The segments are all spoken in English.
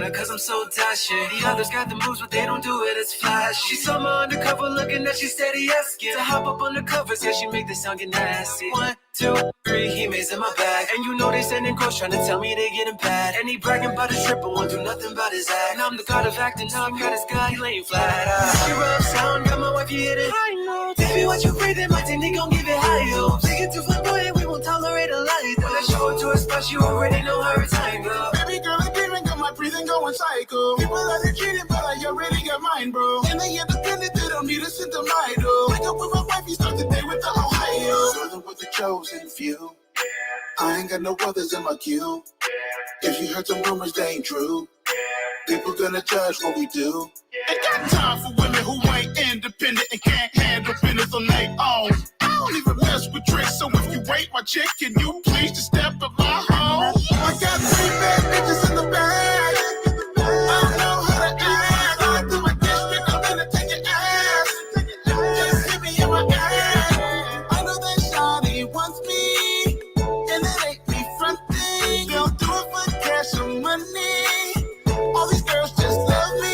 her cause I'm so dashing. The others got the moves, but they don't do it as flash. She saw my undercover looking that she steady asking to hop up on the covers, yeah, she make this sound get nasty. 1, 2, 3, he mays in my bag. And you know they sending quotes trying to tell me they getting bad. And he bragging about his trip, but won't do nothing about his act. And I'm the god of acting, now I got his guy, he laying flat. She rough sound, got my wife, you hit it high notes. Baby, what you breathing, my technique gon' give it high hopes. Take it too flamboyant, we won't tolerate a lie. When I show her to a spot, you already know her time, girl. Baby girl, I dreaming, got my breathing going psycho. People are cheating, but I already got mine, bro. And they independent, they don't need a symptom idol. Wake up with my wife, you start the day with the Ohio. Southern with the chosen few. I ain't got no brothers in my queue. If you heard some rumors, they ain't true. People gonna judge what we do. Ain't got time for women who ain't independent and can't handle business on their own. I don't even mess with tricks, so if you ain't my chick, can you please just step up my home? I got 3 bad bitches in the bag. I don't know how to act. Going through my district, I'm gonna take your ass. Just hit me in my ass. I know that shawty wants me, and it ain't me fronting. They'll do it for cash or money. All these girls just love me.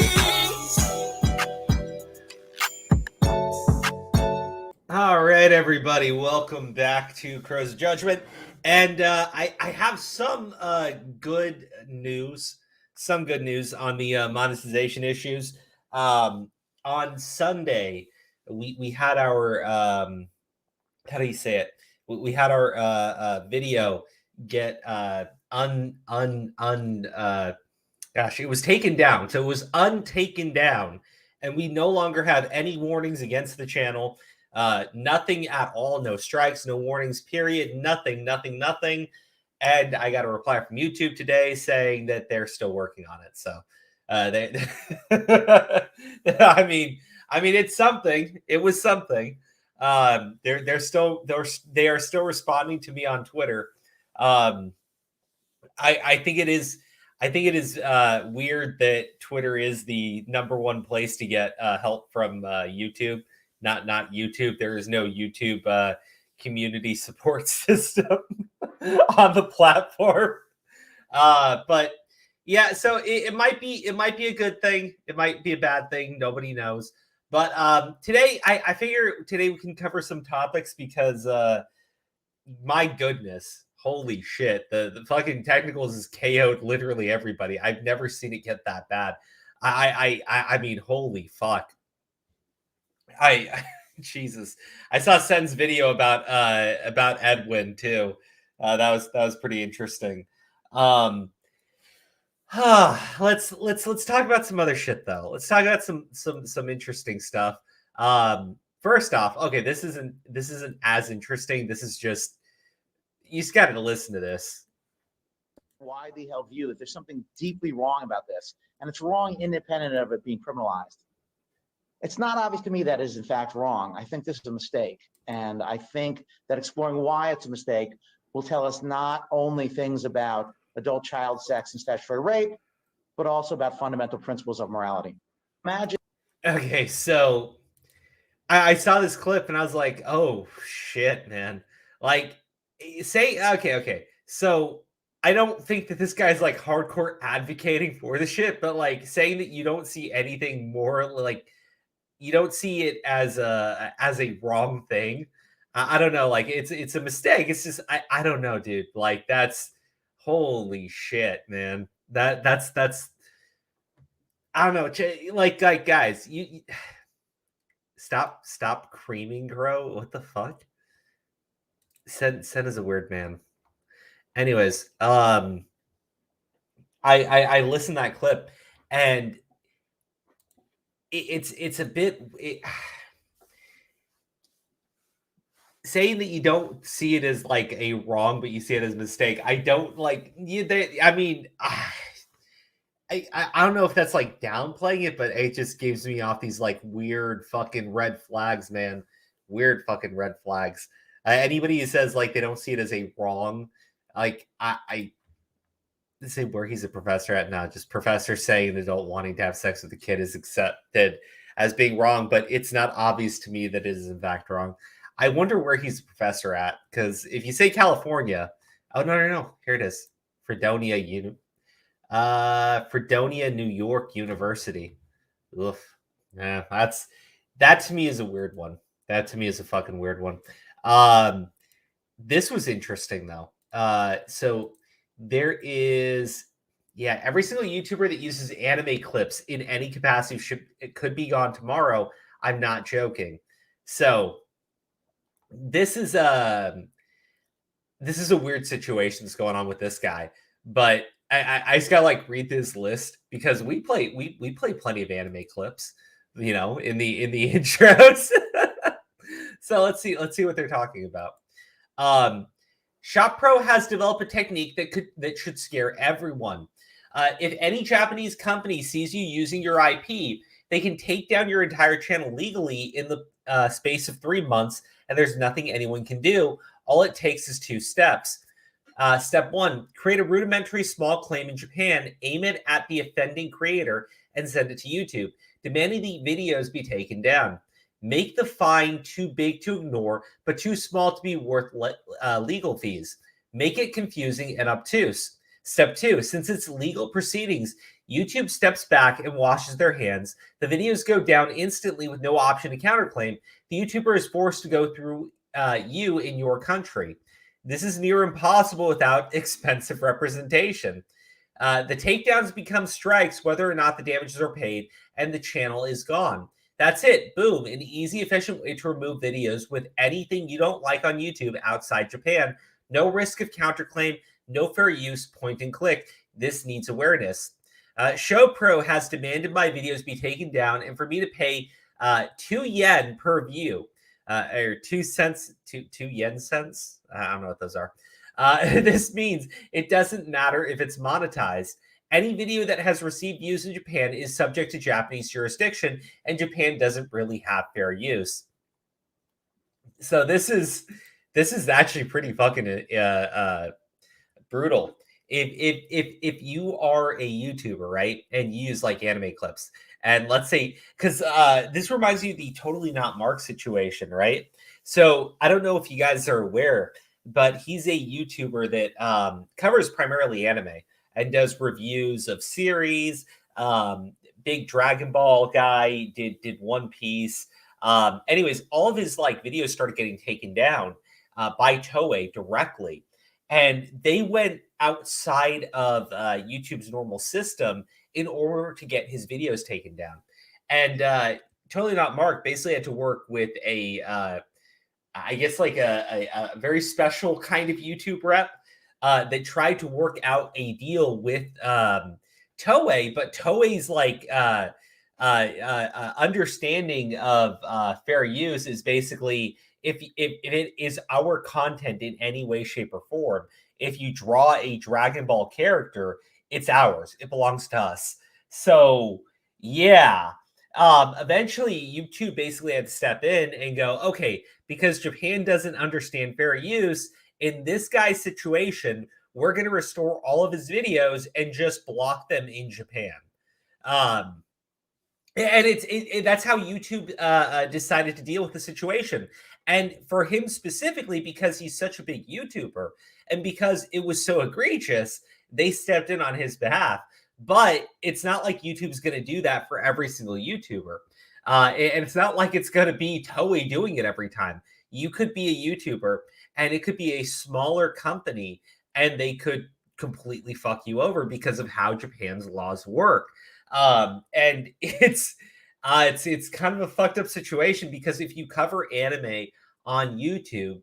All right, everybody, welcome back to Crow's Judgment. And I have some good news. Some good news on the monetization issues. On Sunday, we had our how do you say it? We had our video get gosh, it was taken down. So it was untaken down, and we no longer have any warnings against the channel. Nothing at all. No strikes, no warnings, period. Nothing. And I got a reply from YouTube today saying that they're still working on it. So they I mean it's something. It was something. They are still responding to me on Twitter. I think it is weird that Twitter is the #1 place to get help from YouTube. Not YouTube. There is no YouTube community support system on the platform. But yeah, so it might be a good thing. It might be a bad thing. Nobody knows. But today, I figure today we can cover some topics because my goodness, holy shit, the fucking technicals has KO'd literally everybody. I've never seen it get that bad. I mean, holy fuck. Jesus, I saw Sen's video about Edwin too. That was pretty interesting. Let's talk about some other shit though. Let's talk about some interesting stuff. First off, okay, this isn't as interesting. This is just, you just got to listen to this. Widely held view that there's something deeply wrong about this, and it's wrong independent of it being criminalized. It's not obvious to me that is in fact wrong. I think this is a mistake. And I think that exploring why it's a mistake will tell us not only things about adult child sex and statutory rape, but also about fundamental principles of morality. Imagine. Okay, so I saw this clip and I was like, oh shit, man. Like, okay. So I don't think that this guy's like hardcore advocating for the shit, but like saying that you don't see anything more like, you don't see it as a wrong thing. I don't know. Like it's a mistake. It's just, I don't know, dude. Like that's holy shit, man. That's I don't know. Like guys, you stop creaming, Grow. What the fuck? Sen is a weird man. Anyways, I listened to that clip and it's a bit saying that you don't see it as like a wrong, but you see it as a mistake. I don't like you. I mean, I don't know if that's like downplaying it, but it just gives me off these like weird fucking red flags, man. Weird fucking red flags. Anybody who says like they don't see it as a wrong, like I say where he's a professor at now. Just professor saying an adult wanting to have sex with a kid is accepted as being wrong, but it's not obvious to me that it is in fact wrong. I wonder where he's a professor at, because if you say California, oh no, here it is, Fredonia Fredonia, New York University. Oof. Yeah, that to me is a weird one. That to me is a fucking weird one. This was interesting though. So there is, yeah, every single YouTuber that uses anime clips in any capacity it could be gone tomorrow. I'm not joking. So this is a weird situation that's going on with this guy, but I just gotta like read this list because we play plenty of anime clips, you know, in the intros. So let's see what they're talking about. Shop Pro has developed a technique that should scare everyone. If any Japanese company sees you using your IP, they can take down your entire channel legally in the space of 3 months, and there's nothing anyone can do. All it takes is 2 steps. Step 1, create a rudimentary small claim in Japan, aim it at the offending creator, and send it to YouTube, demanding the videos be taken down. Make the fine too big to ignore, but too small to be worth legal fees. Make it confusing and obtuse. Step 2, since it's legal proceedings, YouTube steps back and washes their hands. The videos go down instantly with no option to counterclaim. The YouTuber is forced to go through you in your country. This is near impossible without expensive representation. The takedowns become strikes whether or not the damages are paid, and the channel is gone. That's it. Boom. An easy, efficient way to remove videos with anything you don't like on YouTube outside Japan. No risk of counterclaim, no fair use, point and click. This needs awareness. ShowPro has demanded my videos be taken down and for me to pay 2 yen per view. Or 2 cents, 2 yen cents. I don't know what those are. This means it doesn't matter if it's monetized. Any video that has received views in Japan is subject to Japanese jurisdiction, and Japan doesn't really have fair use. So this is actually pretty fucking brutal. If you are a YouTuber, right, and you use like anime clips, and let's say, because this reminds me of the Totally Not Mark situation, right? So I don't know if you guys are aware, but he's a YouTuber that covers primarily anime and does reviews of series. Big Dragon Ball guy, did One Piece. Anyways, all of his like videos started getting taken down by Toei directly, and they went outside of YouTube's normal system in order to get his videos taken down. And Totally Not Mark basically had to work with I guess like a very special kind of YouTube rep that tried to work out a deal with Toei, but Toei's like understanding of fair use is basically if it is our content in any way, shape, or form. If you draw a Dragon Ball character, it's ours. It belongs to us. So yeah. Eventually, YouTube basically had to step in and go, okay, because Japan doesn't understand fair use, in this guy's situation, we're going to restore all of his videos and just block them in Japan. And that's how YouTube decided to deal with the situation. And for him specifically, because he's such a big YouTuber and because it was so egregious, they stepped in on his behalf. But it's not like YouTube's going to do that for every single YouTuber. And it's not like it's going to be Toei doing it every time. You could be a YouTuber and it could be a smaller company and they could completely fuck you over because of how Japan's laws work. And it's kind of a fucked up situation because if you cover anime on YouTube,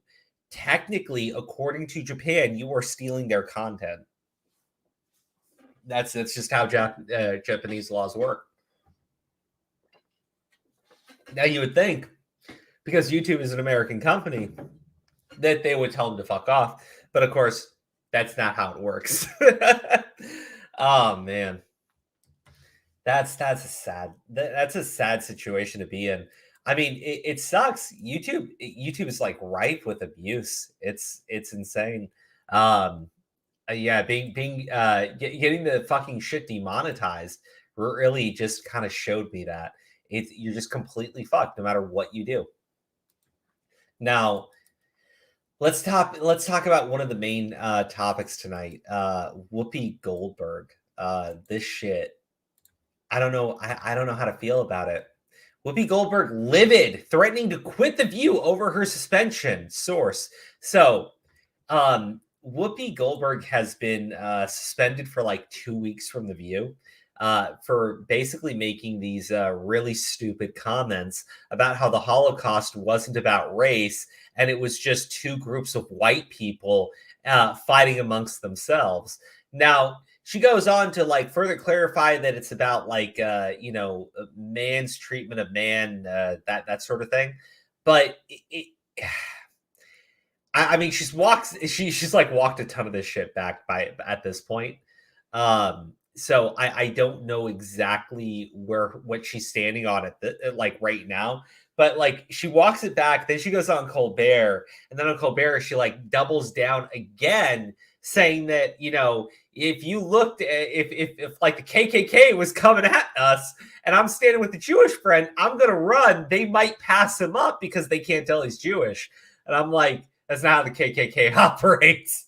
technically, according to Japan, you are stealing their content. That's just how Japanese laws work. Now you would think, because YouTube is an American company, that they would tell them to fuck off. But of course, that's not how it works. Oh man, that's a sad situation to be in. I mean, it sucks. YouTube is like rife with abuse. It's insane. Yeah, getting the fucking shit demonetized really just kind of showed me that you're just completely fucked no matter what you do. Now, let's talk about one of the main topics tonight. Whoopi Goldberg. this shit. I don't know. I don't know how to feel about it. Whoopi Goldberg livid, threatening to quit The View over her suspension. Source. So, Whoopi Goldberg has been suspended for like 2 weeks from The View for basically making these really stupid comments about how the Holocaust wasn't about race and it was just two groups of white people fighting amongst themselves. Now, she goes on to like further clarify that it's about like man's treatment of man, that sort of thing. But I mean, she's walked a ton of this shit back at this point. So I don't know exactly what she's standing on like right now. But like she walks it back, then she goes on Colbert, and then on Colbert she like doubles down again, saying that if you looked at if like the KKK was coming at us and I'm standing with the Jewish friend, I'm gonna run. They might pass him up because they can't tell he's Jewish, and I'm like, that's not how the KKK operates.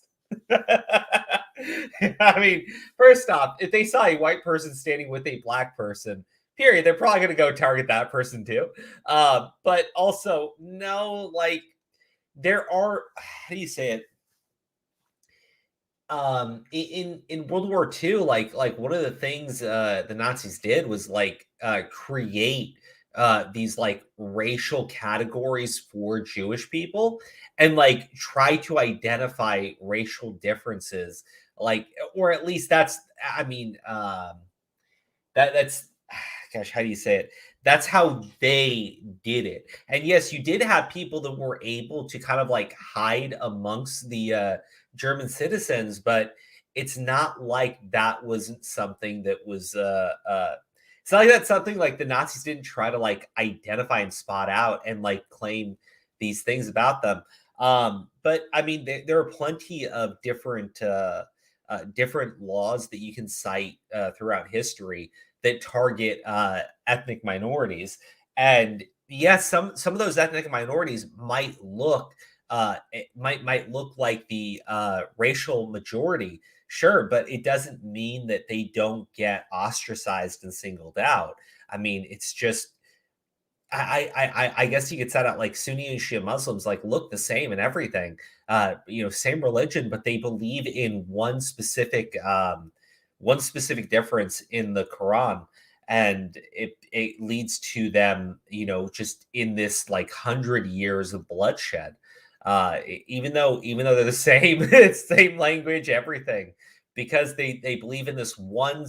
I mean, first off, if they saw a white person standing with a black person, period, they're probably going to go target that person too. But also, no, like there are, how do you say it? In World War II, like one of the things the Nazis did was like create these like racial categories for Jewish people and like try to identify racial differences, like, or at least that's gosh, how do you say it? That's how they did it. And yes, you did have people that were able to kind of like hide amongst the German citizens, but it's not like that wasn't something that was it's not like that's something like the Nazis didn't try to like identify and spot out and like claim these things about them. But I mean, there are plenty of different laws that you can cite throughout history that target ethnic minorities. And yes, some of those ethnic minorities might look might look like the racial majority, sure, but it doesn't mean that they don't get ostracized and singled out. I mean, it's just I guess you could set out like Sunni and Shia Muslims like look the same and everything, same religion, but they believe in one specific difference in the Quran, and it leads to them, just in this like 100 years of bloodshed. Even though they're the same, same language, everything, because they believe in this one.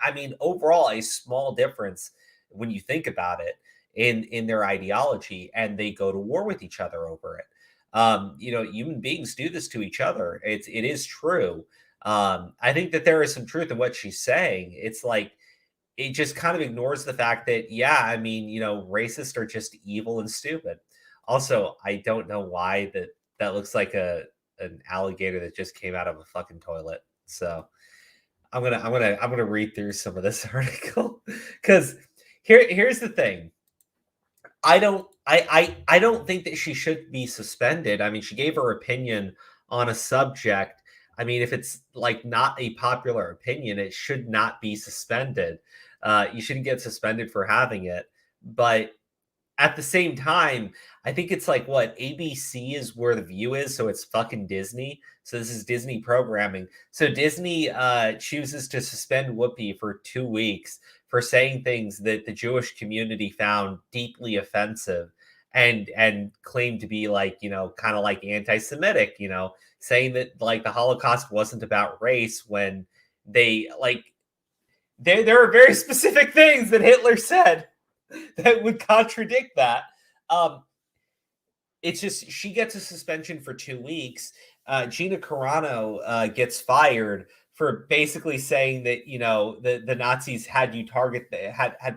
I mean, overall, a small difference when you think about it in their ideology, and they go to war with each other over it. Human beings do this to each other. It is true. I think that there is some truth in what she's saying. It's like it just kind of ignores the fact that, yeah, I mean, racists are just evil and stupid. Also, I don't know why that looks like an alligator that just came out of a fucking toilet. So I'm gonna read through some of this article because here's the thing. I don't think that she should be suspended. I mean, she gave her opinion on a subject. I mean, if it's like not a popular opinion, it should not be suspended. You shouldn't get suspended for having it. But at the same time, I think it's like what ABC is where The View is, so it's fucking Disney. So this is Disney programming. So Disney chooses to suspend Whoopi for 2 weeks for saying things that the Jewish community found deeply offensive and claimed to be like, kind of like anti-Semitic, saying that like the Holocaust wasn't about race when there are very specific things that Hitler said that would contradict that. It's just she gets a suspension for 2 weeks. Gina Carano gets fired for basically saying that the Nazis had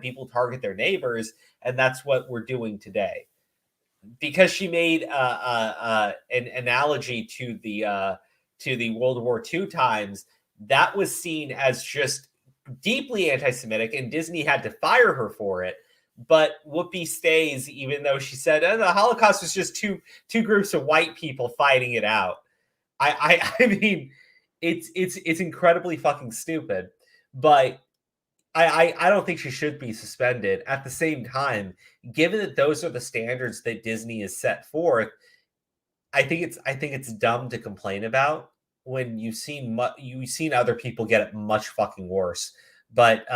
people target their neighbors, and that's what we're doing today. Because she made an analogy to the World War II times, that was seen as just deeply anti-Semitic, and Disney had to fire her for it. But Whoopi stays, even though she said the Holocaust was just two groups of white people fighting it out. I mean, it's incredibly fucking stupid. But I don't think she should be suspended. At the same time, given that those are the standards that Disney has set forth, I think it's dumb to complain about when you've seen other people get it much fucking worse. But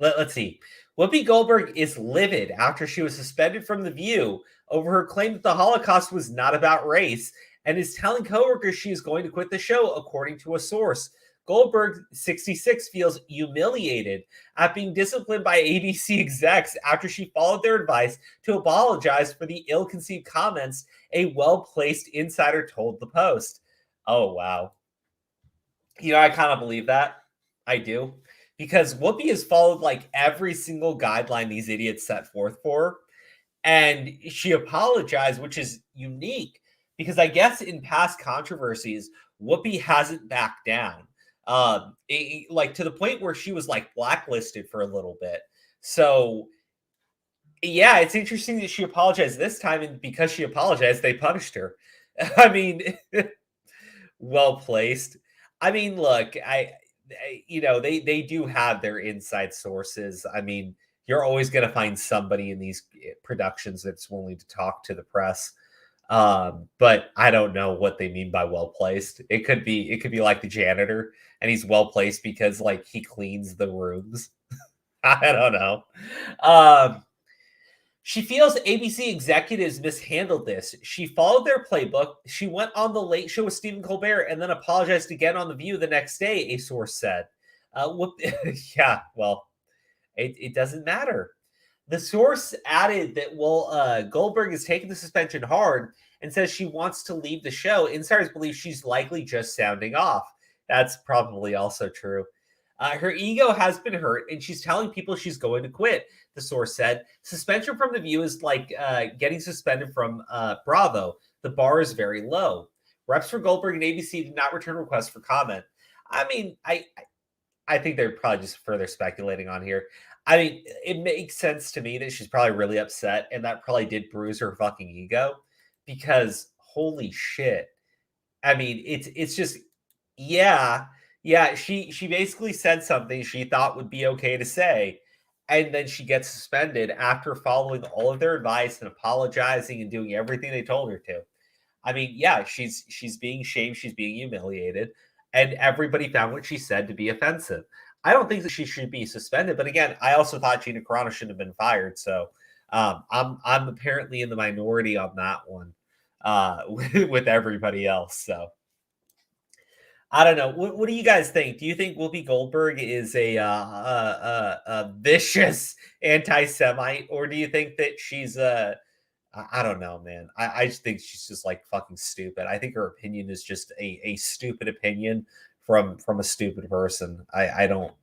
let's see. Whoopi Goldberg is livid after she was suspended from The View over her claim that the Holocaust was not about race, and is telling coworkers she is going to quit the show, according to a source. Goldberg, 66, feels humiliated at being disciplined by ABC execs after she followed their advice to apologize for the ill-conceived comments a well-placed insider told the Post. Oh, wow. You know, I kind of believe that. I do. Because Whoopi has followed like every single guideline these idiots set forth for her. And she apologized, which is unique because I guess in past controversies, Whoopi hasn't backed down. Like to the point where she was like blacklisted for a little bit. So yeah, it's interesting that she apologized this time, and because she apologized, they punished her. I mean, well placed. I mean, look, you know, they do have their inside sources. I mean, you're always going to find somebody in these productions that's willing to talk to the press. But I don't know what they mean by well placed. It could be like the janitor, and he's well placed because like he cleans the rooms. I don't know. She feels ABC executives mishandled this. She followed their playbook. She went on The Late Show with Stephen Colbert and then apologized again on The View the next day, a source said. Yeah, well, it doesn't matter. The source added that Goldberg has taken the suspension hard and says she wants to leave the show. Insiders believe she's likely just sounding off. That's probably also true. Her ego has been hurt, and she's telling people she's going to quit, the source said. Suspension from The View is like getting suspended from Bravo. The bar is very low. Reps for Goldberg and ABC did not return requests for comment. I mean, I think they're probably just further speculating on here. I mean, it makes sense to me that she's probably really upset, and that probably did bruise her fucking ego, because holy shit. I mean, it's just, yeah, she basically said something she thought would be okay to say, and then she gets suspended after following all of their advice and apologizing and doing everything they told her to. I mean, yeah, she's being shamed, she's being humiliated, and everybody found what she said to be offensive. I don't think that she should be suspended, but again, I also thought Gina Carano shouldn't have been fired. So I'm apparently in the minority on that one with everybody else. So I don't know. What do you guys think? Do you think Whoopi Goldberg is a vicious anti-Semite, or do you think that she's I don't know, man. I just think she's just like fucking stupid. I think her opinion is just a stupid opinion from a stupid person. I don't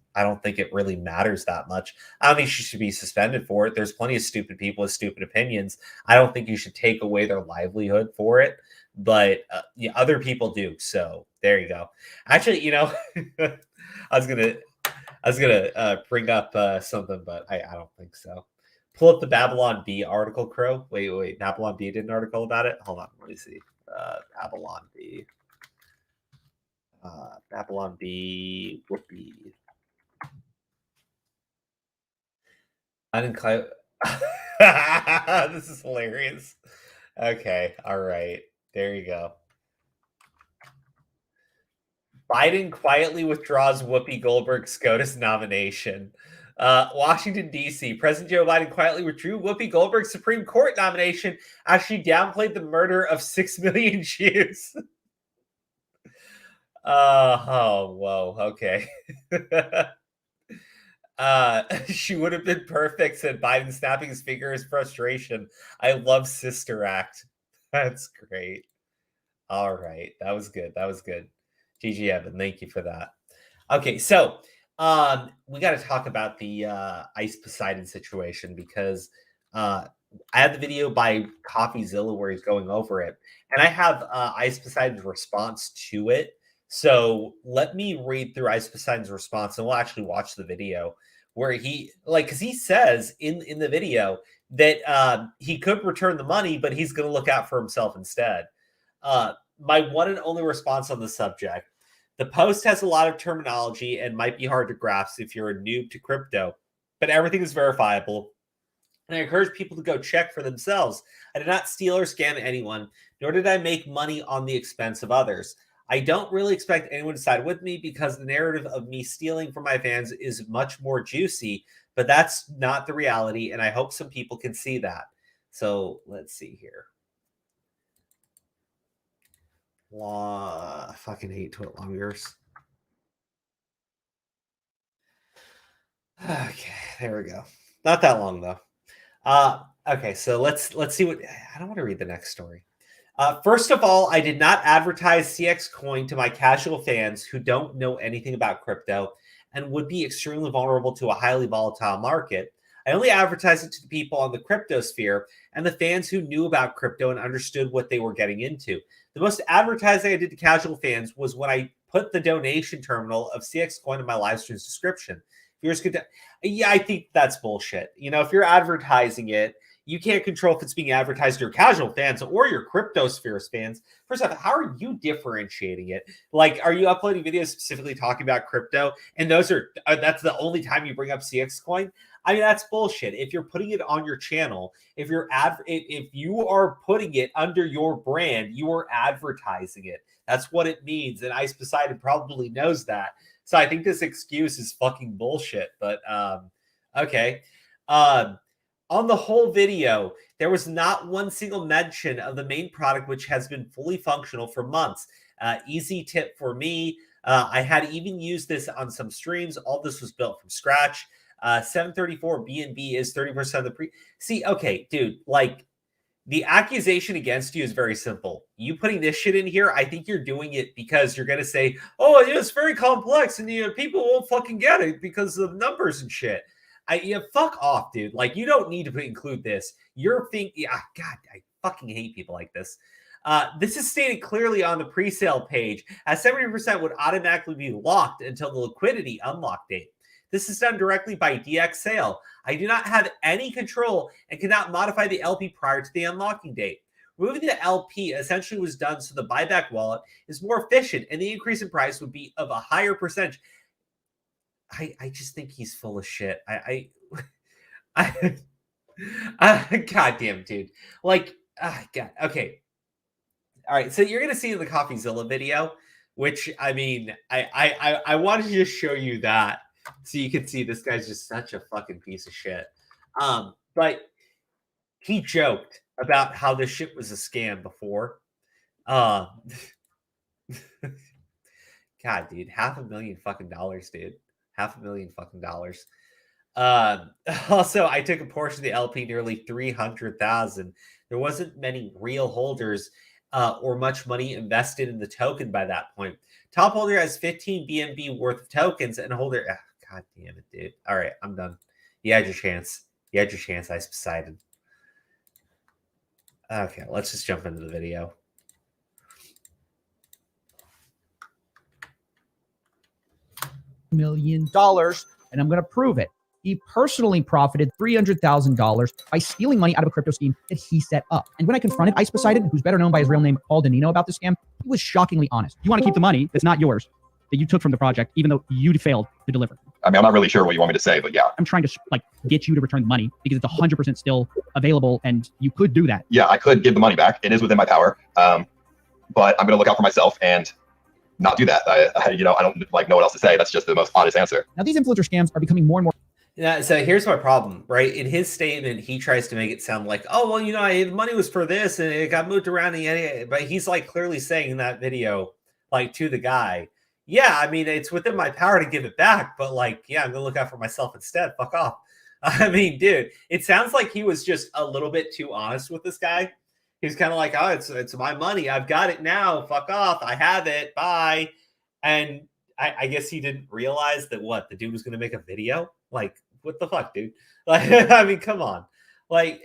think it really matters that much. I don't think she should be suspended for it. There's plenty of stupid people with stupid opinions. I don't think you should take away their livelihood for it, but yeah, other people do. So there you go. Actually, you know, I was gonna bring up something, but I don't think so. Pull up the Babylon Bee article, Crow. Wait. Babylon Bee did an article about it. Hold on, let me see. Babylon Bee. Babylon Bee, Whoopi. I didn't This is hilarious. Okay, all right. There you go. Biden quietly withdraws Whoopi Goldberg SCOTUS nomination. Washington, D.C. President Joe Biden quietly withdrew Whoopi Goldberg's Supreme Court nomination as she downplayed the murder of 6 million Jews. Oh, whoa. Okay. She would have been perfect, said Biden, snapping his finger his frustration. I love Sister Act. That's great. All right. That was good. GG Evan, thank you for that. Okay, so we got to talk about the Ice Poseidon situation, because I had the video by CoffeeZilla where he's going over it, and I have Ice Poseidon's response to it. So let me read through Ice Poseidon's response, and we'll actually watch the video where he, like, because he says in the video that he could return the money, but he's going to look out for himself instead. My one and only response on the subject: The post has a lot of terminology and might be hard to grasp if you're a noob to crypto, but everything is verifiable. And I encourage people to go check for themselves. I did not steal or scam anyone, nor did I make money on the expense of others. I don't really expect anyone to side with me because the narrative of me stealing from my fans is much more juicy, but that's not the reality, and I hope some people can see that. So let's see here. I fucking hate twit longers. Okay, there we go. Not that long though. Okay, so let's see what I don't want to read the next story. First of all, I did not advertise CX Coin to my casual fans who don't know anything about crypto and would be extremely vulnerable to a highly volatile market. I only advertised it to the people on the crypto sphere and the fans who knew about crypto and understood what they were getting into. The most advertising I did to casual fans was when I put the donation terminal of CX Coin in my live stream's description. Viewers could, yeah, I think that's bullshit. You know, if you're advertising it, you can't control if it's being advertised to your casual fans or your crypto sphere fans. First off, how are you differentiating it? Like, are you uploading videos specifically talking about crypto? And those are that's the only time you bring up CX Coin? I mean, that's bullshit. If you're putting it on your channel, if you are putting it under your brand, you are advertising it. That's what it means. And Ice Poseidon probably knows that. So I think this excuse is fucking bullshit. But okay. On the whole video, there was not one single mention of the main product, which has been fully functional for months. Easy tip for me. I had even used this on some streams. All this was built from scratch. 734 BNB is 30% of the pre. See, okay, dude, like the accusation against you is very simple. You putting this shit in here, I think you're doing it because you're going to say, oh, yeah, it's very complex and people won't fucking get it because of numbers and shit. Fuck off, dude. Like, you don't need to include this. You're thinking, God, I fucking hate people like this. This is stated clearly on the pre-sale page, as 70% would automatically be locked until the liquidity unlock date. This is done directly by DX Sale. I do not have any control and cannot modify the LP prior to the unlocking date. Removing the LP essentially was done so the buyback wallet is more efficient and the increase in price would be of a higher percentage. I just think he's full of shit. Goddamn, dude. Like, God. Okay. All right. So you're gonna see in the CoffeeZilla video, which I mean, I wanted to just show you that so you can see this guy's just such a fucking piece of shit. But he joked about how this shit was a scam before. God, dude, $500,000 fucking dollars, dude. $500,000 fucking dollars. Also, I took a portion of the LP, nearly 300,000. There wasn't many real holders or much money invested in the token by that point. Top holder has 15 BNB worth of tokens and holder. God damn it, dude. All right, I'm done. You had your chance. You had your chance, Ice Poseidon. Okay, let's just jump into the video. $1 million, and I'm going to prove it. He personally profited $300,000 by stealing money out of a crypto scheme that he set up. And when I confronted Ice Poseidon, who's better known by his real name, Paul Danino, about this scam, he was shockingly honest. You want to keep the money that's not yours, that you took from the project, even though you failed to deliver. I mean, I'm not really sure what you want me to say, but yeah. I'm trying to like get you to return the money because it's 100% still available and you could do that. Yeah, I could give the money back. It is within my power. But I'm going to look out for myself and not do that. I don't like know what else to say. That's just the most honest answer. Now, these influencer scams are becoming more and more. Yeah, so here's my problem, right? In his statement, he tries to make it sound like, oh, well, the money was for this and it got moved around. But he's like clearly saying in that video, like to the guy, yeah, I mean, it's within my power to give it back. But like, yeah, I'm going to look out for myself instead. Fuck off. I mean, dude, it sounds like he was just a little bit too honest with this guy. He was kind of like, oh, it's my money. I've got it now. Fuck off. I have it. Bye. And I guess he didn't realize that the dude was going to make a video. Like, what the fuck, dude? Like, I mean, come on. Like,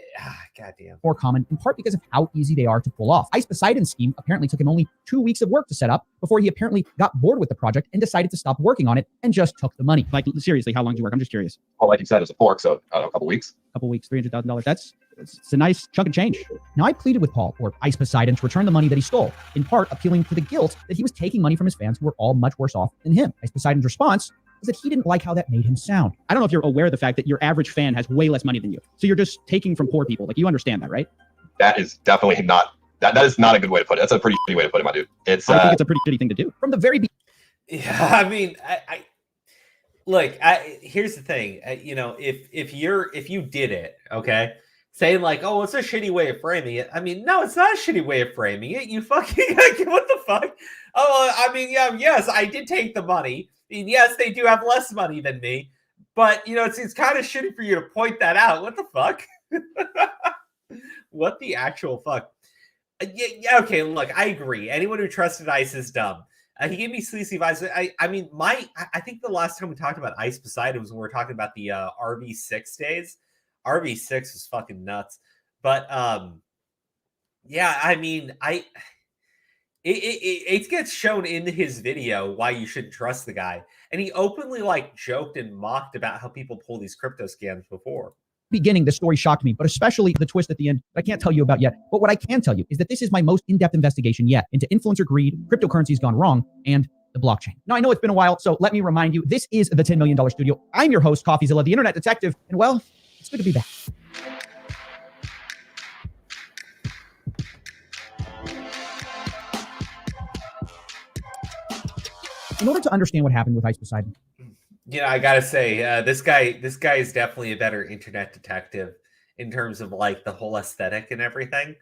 goddamn. more common, in part because of how easy they are to pull off. Ice Poseidon's scheme apparently took him only 2 weeks of work to set up before he apparently got bored with the project and decided to stop working on it and just took the money. Like, seriously, how long did you work? I'm just curious. Well, like you said, it was a fork, so I don't know, a couple weeks. Couple weeks, $300,000. It's a nice chunk of change. Now, I pleaded with Paul, or Ice Poseidon, to return the money that he stole, in part appealing to the guilt that he was taking money from his fans who were all much worse off than him. Ice Poseidon's response was that he didn't like how that made him sound. I don't know if you're aware of the fact that your average fan has way less money than you. So you're just taking from poor people. Like, you understand that, right? That is definitely not, that is not a good way to put it. That's a pretty shitty way to put it, my dude. It's, I think it's a pretty shitty thing to do. From the very beginning. Yeah, I mean, look, here's the thing. You know, if you did it, okay, saying like, oh, it's a shitty way of framing it. I mean, no, it's not a shitty way of framing it. You fucking, what the fuck? Oh, I mean, yeah, yes, I did take the money. I mean, yes, they do have less money than me, but you know, it's kind of shitty for you to point that out. What the fuck? What the actual fuck? Yeah, okay, look, I agree. Anyone who trusted Ice is dumb. He gave me sleazy vibes. I mean, I think the last time we talked about Ice Poseidon was when we were talking about the RV6 days. RV6 was fucking nuts. But yeah, I mean, it gets shown in his video why you shouldn't trust the guy. And he openly like joked and mocked about how people pull these crypto scams before. Beginning, the story shocked me, but especially the twist at the end I can't tell you about yet. But what I can tell you is that this is my most in-depth investigation yet into influencer greed, cryptocurrencies gone wrong, and the blockchain. Now, I know it's been a while, so let me remind you, this is the $10 Million Studio. I'm your host, CoffeeZilla, the internet detective, and well, it's good to be back. In order to understand what happened with Ice Poseidon, Yeah, I gotta say, this guy is definitely a better internet detective in terms of like the whole aesthetic and everything.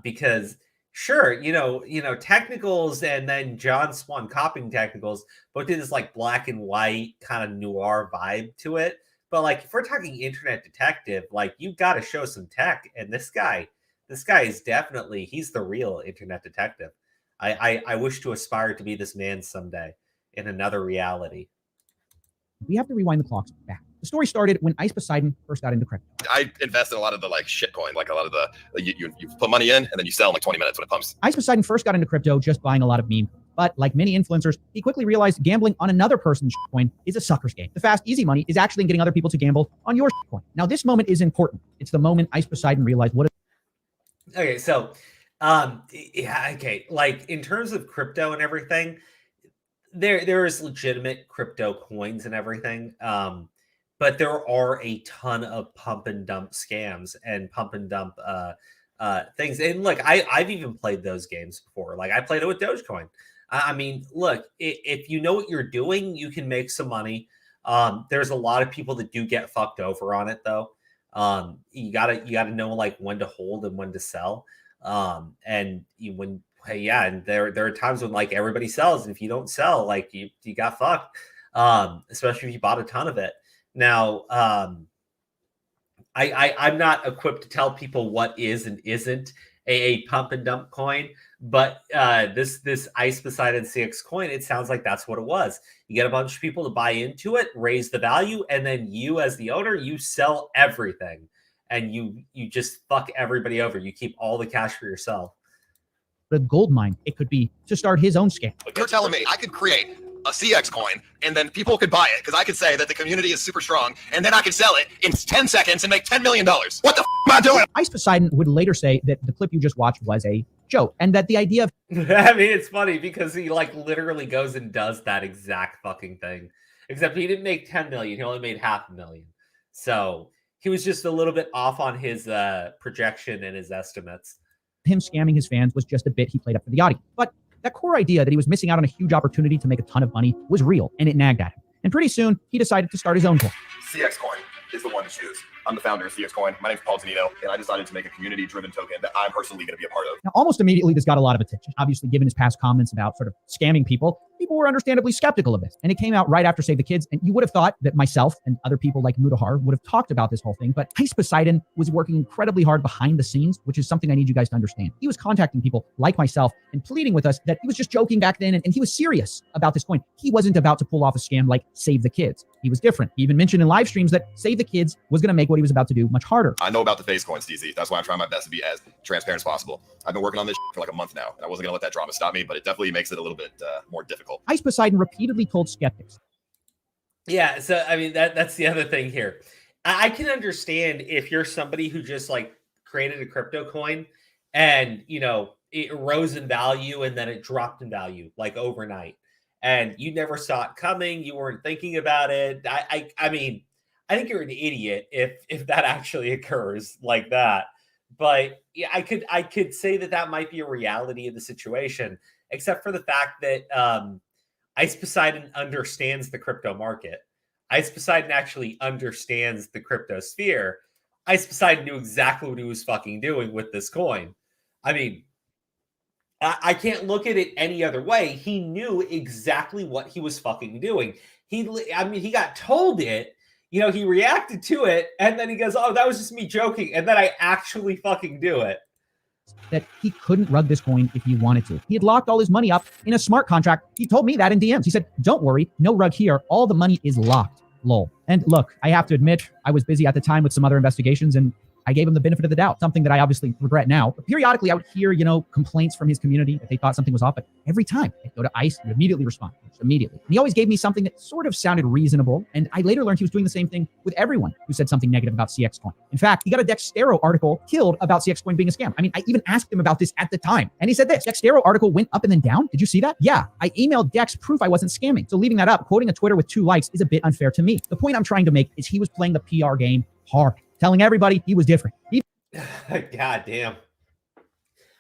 Because sure, you know, technicals and then John Swan copying technicals, but did this like black and white kind of noir vibe to it. But like, if we're talking internet detective, like you got to show some tech. And this guy is definitely, he's the real internet detective. I wish to aspire to be this man someday in another reality. we have to rewind the clocks back. The story started when Ice Poseidon first got into crypto. I invest in a lot of the like shit coin, like a lot of the you put money in and then you sell in like 20 minutes when it pumps. Ice Poseidon first got into crypto just buying a lot of meme. But like many influencers, he quickly realized gambling on another person's coin is a sucker's game. The fast, easy money is actually getting other people to gamble on your coin. Now, this moment is important. It's the moment Ice Poseidon realized what. Okay, so, yeah, okay. Like in terms of crypto and everything, there is legitimate crypto coins and everything. But there are a ton of pump and dump scams and pump and dump things. And look, I've even played those games before. Like I played it with Dogecoin. I mean, look, if you know what you're doing, you can make some money. There's a lot of people that do get fucked over on it, though. You gotta know like when to hold and when to sell. And there are times when like everybody sells, and if you don't sell, like you got fucked. Especially if you bought a ton of it. Now, I'm not equipped to tell people what is and isn't a pump and dump coin, but this Ice Poseidon CX coin, it sounds like that's what it was. You get a bunch of people to buy into it, raise the value, and then you as the owner, you sell everything, and you just fuck everybody over. You keep all the cash for yourself. The gold mine, it could be to start his own scam. You're telling me I could create a CX coin and then people could buy it because I could say that the community is super strong and then I could sell it in 10 seconds and make $10 million. What the f am I doing? Ice Poseidon would later say that the clip you just watched was a joke and that the idea of I mean, it's funny because he like literally goes and does that exact fucking thing, except he didn't make 10 million. He only made $500,000. So he was just a little bit off on his projection and his estimates. him scamming his fans was just a bit he played up for the audience. But that core idea that he was missing out on a huge opportunity to make a ton of money was real, and it nagged at him. And pretty soon, he decided to start his own coin. CX Coin is the one to choose. I'm the founder of CX Coin. My name's Poseidon, and I decided to make a community-driven token that I'm personally going to be a part of. Now, almost immediately, this got a lot of attention. Obviously, given his past comments about sort of scamming people, people were understandably skeptical of this. And it came out right after Save the Kids. And you would have thought that myself and other people like Mudahar would have talked about this whole thing. But Ice Poseidon was working incredibly hard behind the scenes, which is something I need you guys to understand. He was contacting people like myself and pleading with us that he was just joking back then. And he was serious about this coin. He wasn't about to pull off a scam like Save the Kids. He was different. He even mentioned in live streams that Save the Kids was going to make what what he was about to do much harder. I know about the face coins, DZ. That's why I'm trying my best to be as transparent as possible. I've been working on this for like a month now, and I wasn't going to let that drama stop me, but it definitely makes it a little bit more difficult. Ice Poseidon repeatedly told skeptics. Yeah, so I mean that's the other thing here. I can understand if you're somebody who just like created a crypto coin and it rose in value and then it dropped in value like overnight, and you never saw it coming, you weren't thinking about it. I mean, I think you're an idiot if that actually occurs like that. But yeah, I could say that might be a reality of the situation, except for the fact that Ice Poseidon understands the crypto market. Ice Poseidon actually understands the crypto sphere. Ice Poseidon knew exactly what he was fucking doing with this coin. I mean, I can't look at it any other way. He knew exactly what he was fucking doing. He got told it, he reacted to it, and then he goes, oh, that was just me joking, and then I actually fucking do it. That he couldn't rug this coin if he wanted to. He had locked all his money up in a smart contract. He told me that in DMs. He said, don't worry, no rug here. All the money is locked. Lol. And look, I have to admit, I was busy at the time with some other investigations, and I gave him the benefit of the doubt, something that I obviously regret now. But periodically, I would hear, complaints from his community that they thought something was off. But every time I'd go to ICE, he would immediately respond. Immediately. And he always gave me something that sort of sounded reasonable. And I later learned he was doing the same thing with everyone who said something negative about CX Coin. In fact, he got a Dextero article killed about CX Coin being a scam. I mean, I even asked him about this at the time. And he said this, Dextero article went up and then down. Did you see that? Yeah, I emailed Dex proof I wasn't scamming. So leaving that up, quoting a Twitter with 2 likes is a bit unfair to me. The point I'm trying to make is he was playing the PR game hard, telling everybody he was different. God damn.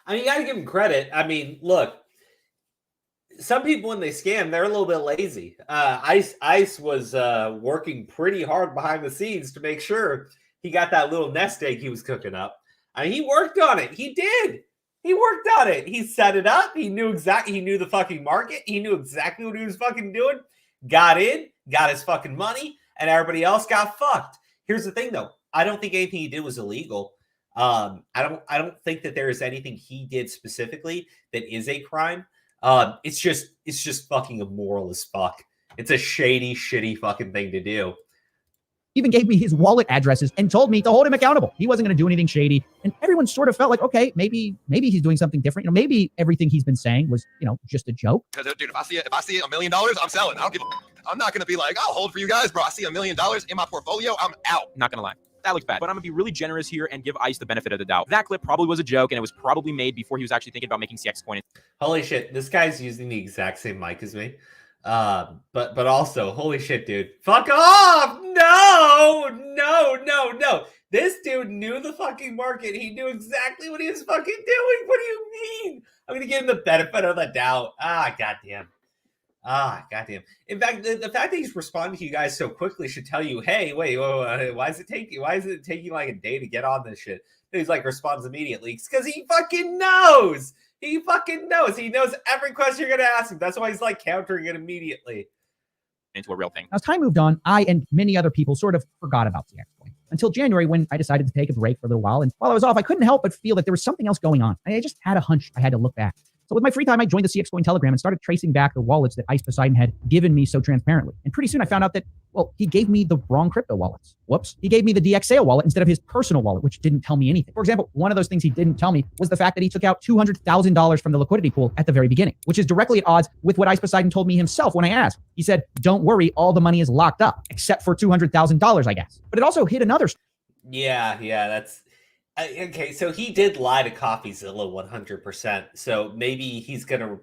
I mean, you got to give him credit. I mean, look, some people when they scam, they're a little bit lazy. Ice was working pretty hard behind the scenes to make sure he got that little nest egg he was cooking up. I mean, he worked on it. He did. He worked on it. He set it up. He knew the fucking market. He knew exactly what he was fucking doing. Got in, got his fucking money, and everybody else got fucked. Here's the thing, though. I don't think anything he did was illegal. I don't think that there is anything he did specifically that is a crime. It's just fucking immoral as fuck. It's a shady, shitty fucking thing to do. Even gave me his wallet addresses and told me to hold him accountable. He wasn't going to do anything shady. And everyone sort of felt like, okay, maybe he's doing something different. Maybe everything he's been saying was, just a joke. Dude, if I see $1 million, I'm selling. I'm not going to be like, I'll hold for you guys, bro. I see $1 million in my portfolio. I'm out. Not going to lie. That looks bad, but I'm gonna be really generous here and give Ice the benefit of the doubt. That clip probably was a joke, and it was probably made before he was actually thinking about making CX Coin. Holy shit, this guy's using the exact same mic as me. But also, holy shit, dude. Fuck off! No! This dude knew the fucking market. He knew exactly what he was fucking doing. What do you mean? I'm gonna give him the benefit of the doubt. Goddamn. In fact, the fact that he's responding to you guys so quickly should tell you, hey, wait, why is it taking like a day to get on this shit? And he's like, responds immediately. It's because he fucking knows. He knows every question you're going to ask him. That's why he's like countering it immediately. Into a real thing. As time moved on, I and many other people sort of forgot about CX Coin until January, when I decided to take a break for a little while. And while I was off, I couldn't help but feel that there was something else going on. I just had a hunch I had to look back. So with my free time, I joined the CX Coin Telegram and started tracing back the wallets that Ice Poseidon had given me so transparently. And pretty soon I found out that, he gave me the wrong crypto wallets. Whoops. He gave me the DXAO wallet instead of his personal wallet, which didn't tell me anything. For example, one of those things he didn't tell me was the fact that he took out $200,000 from the liquidity pool at the very beginning, which is directly at odds with what Ice Poseidon told me himself when I asked. He said, don't worry, all the money is locked up, except for $200,000, I guess. But it also hit another. Yeah, that's... Okay, so he did lie to CoffeeZilla 100%. So maybe he's gonna.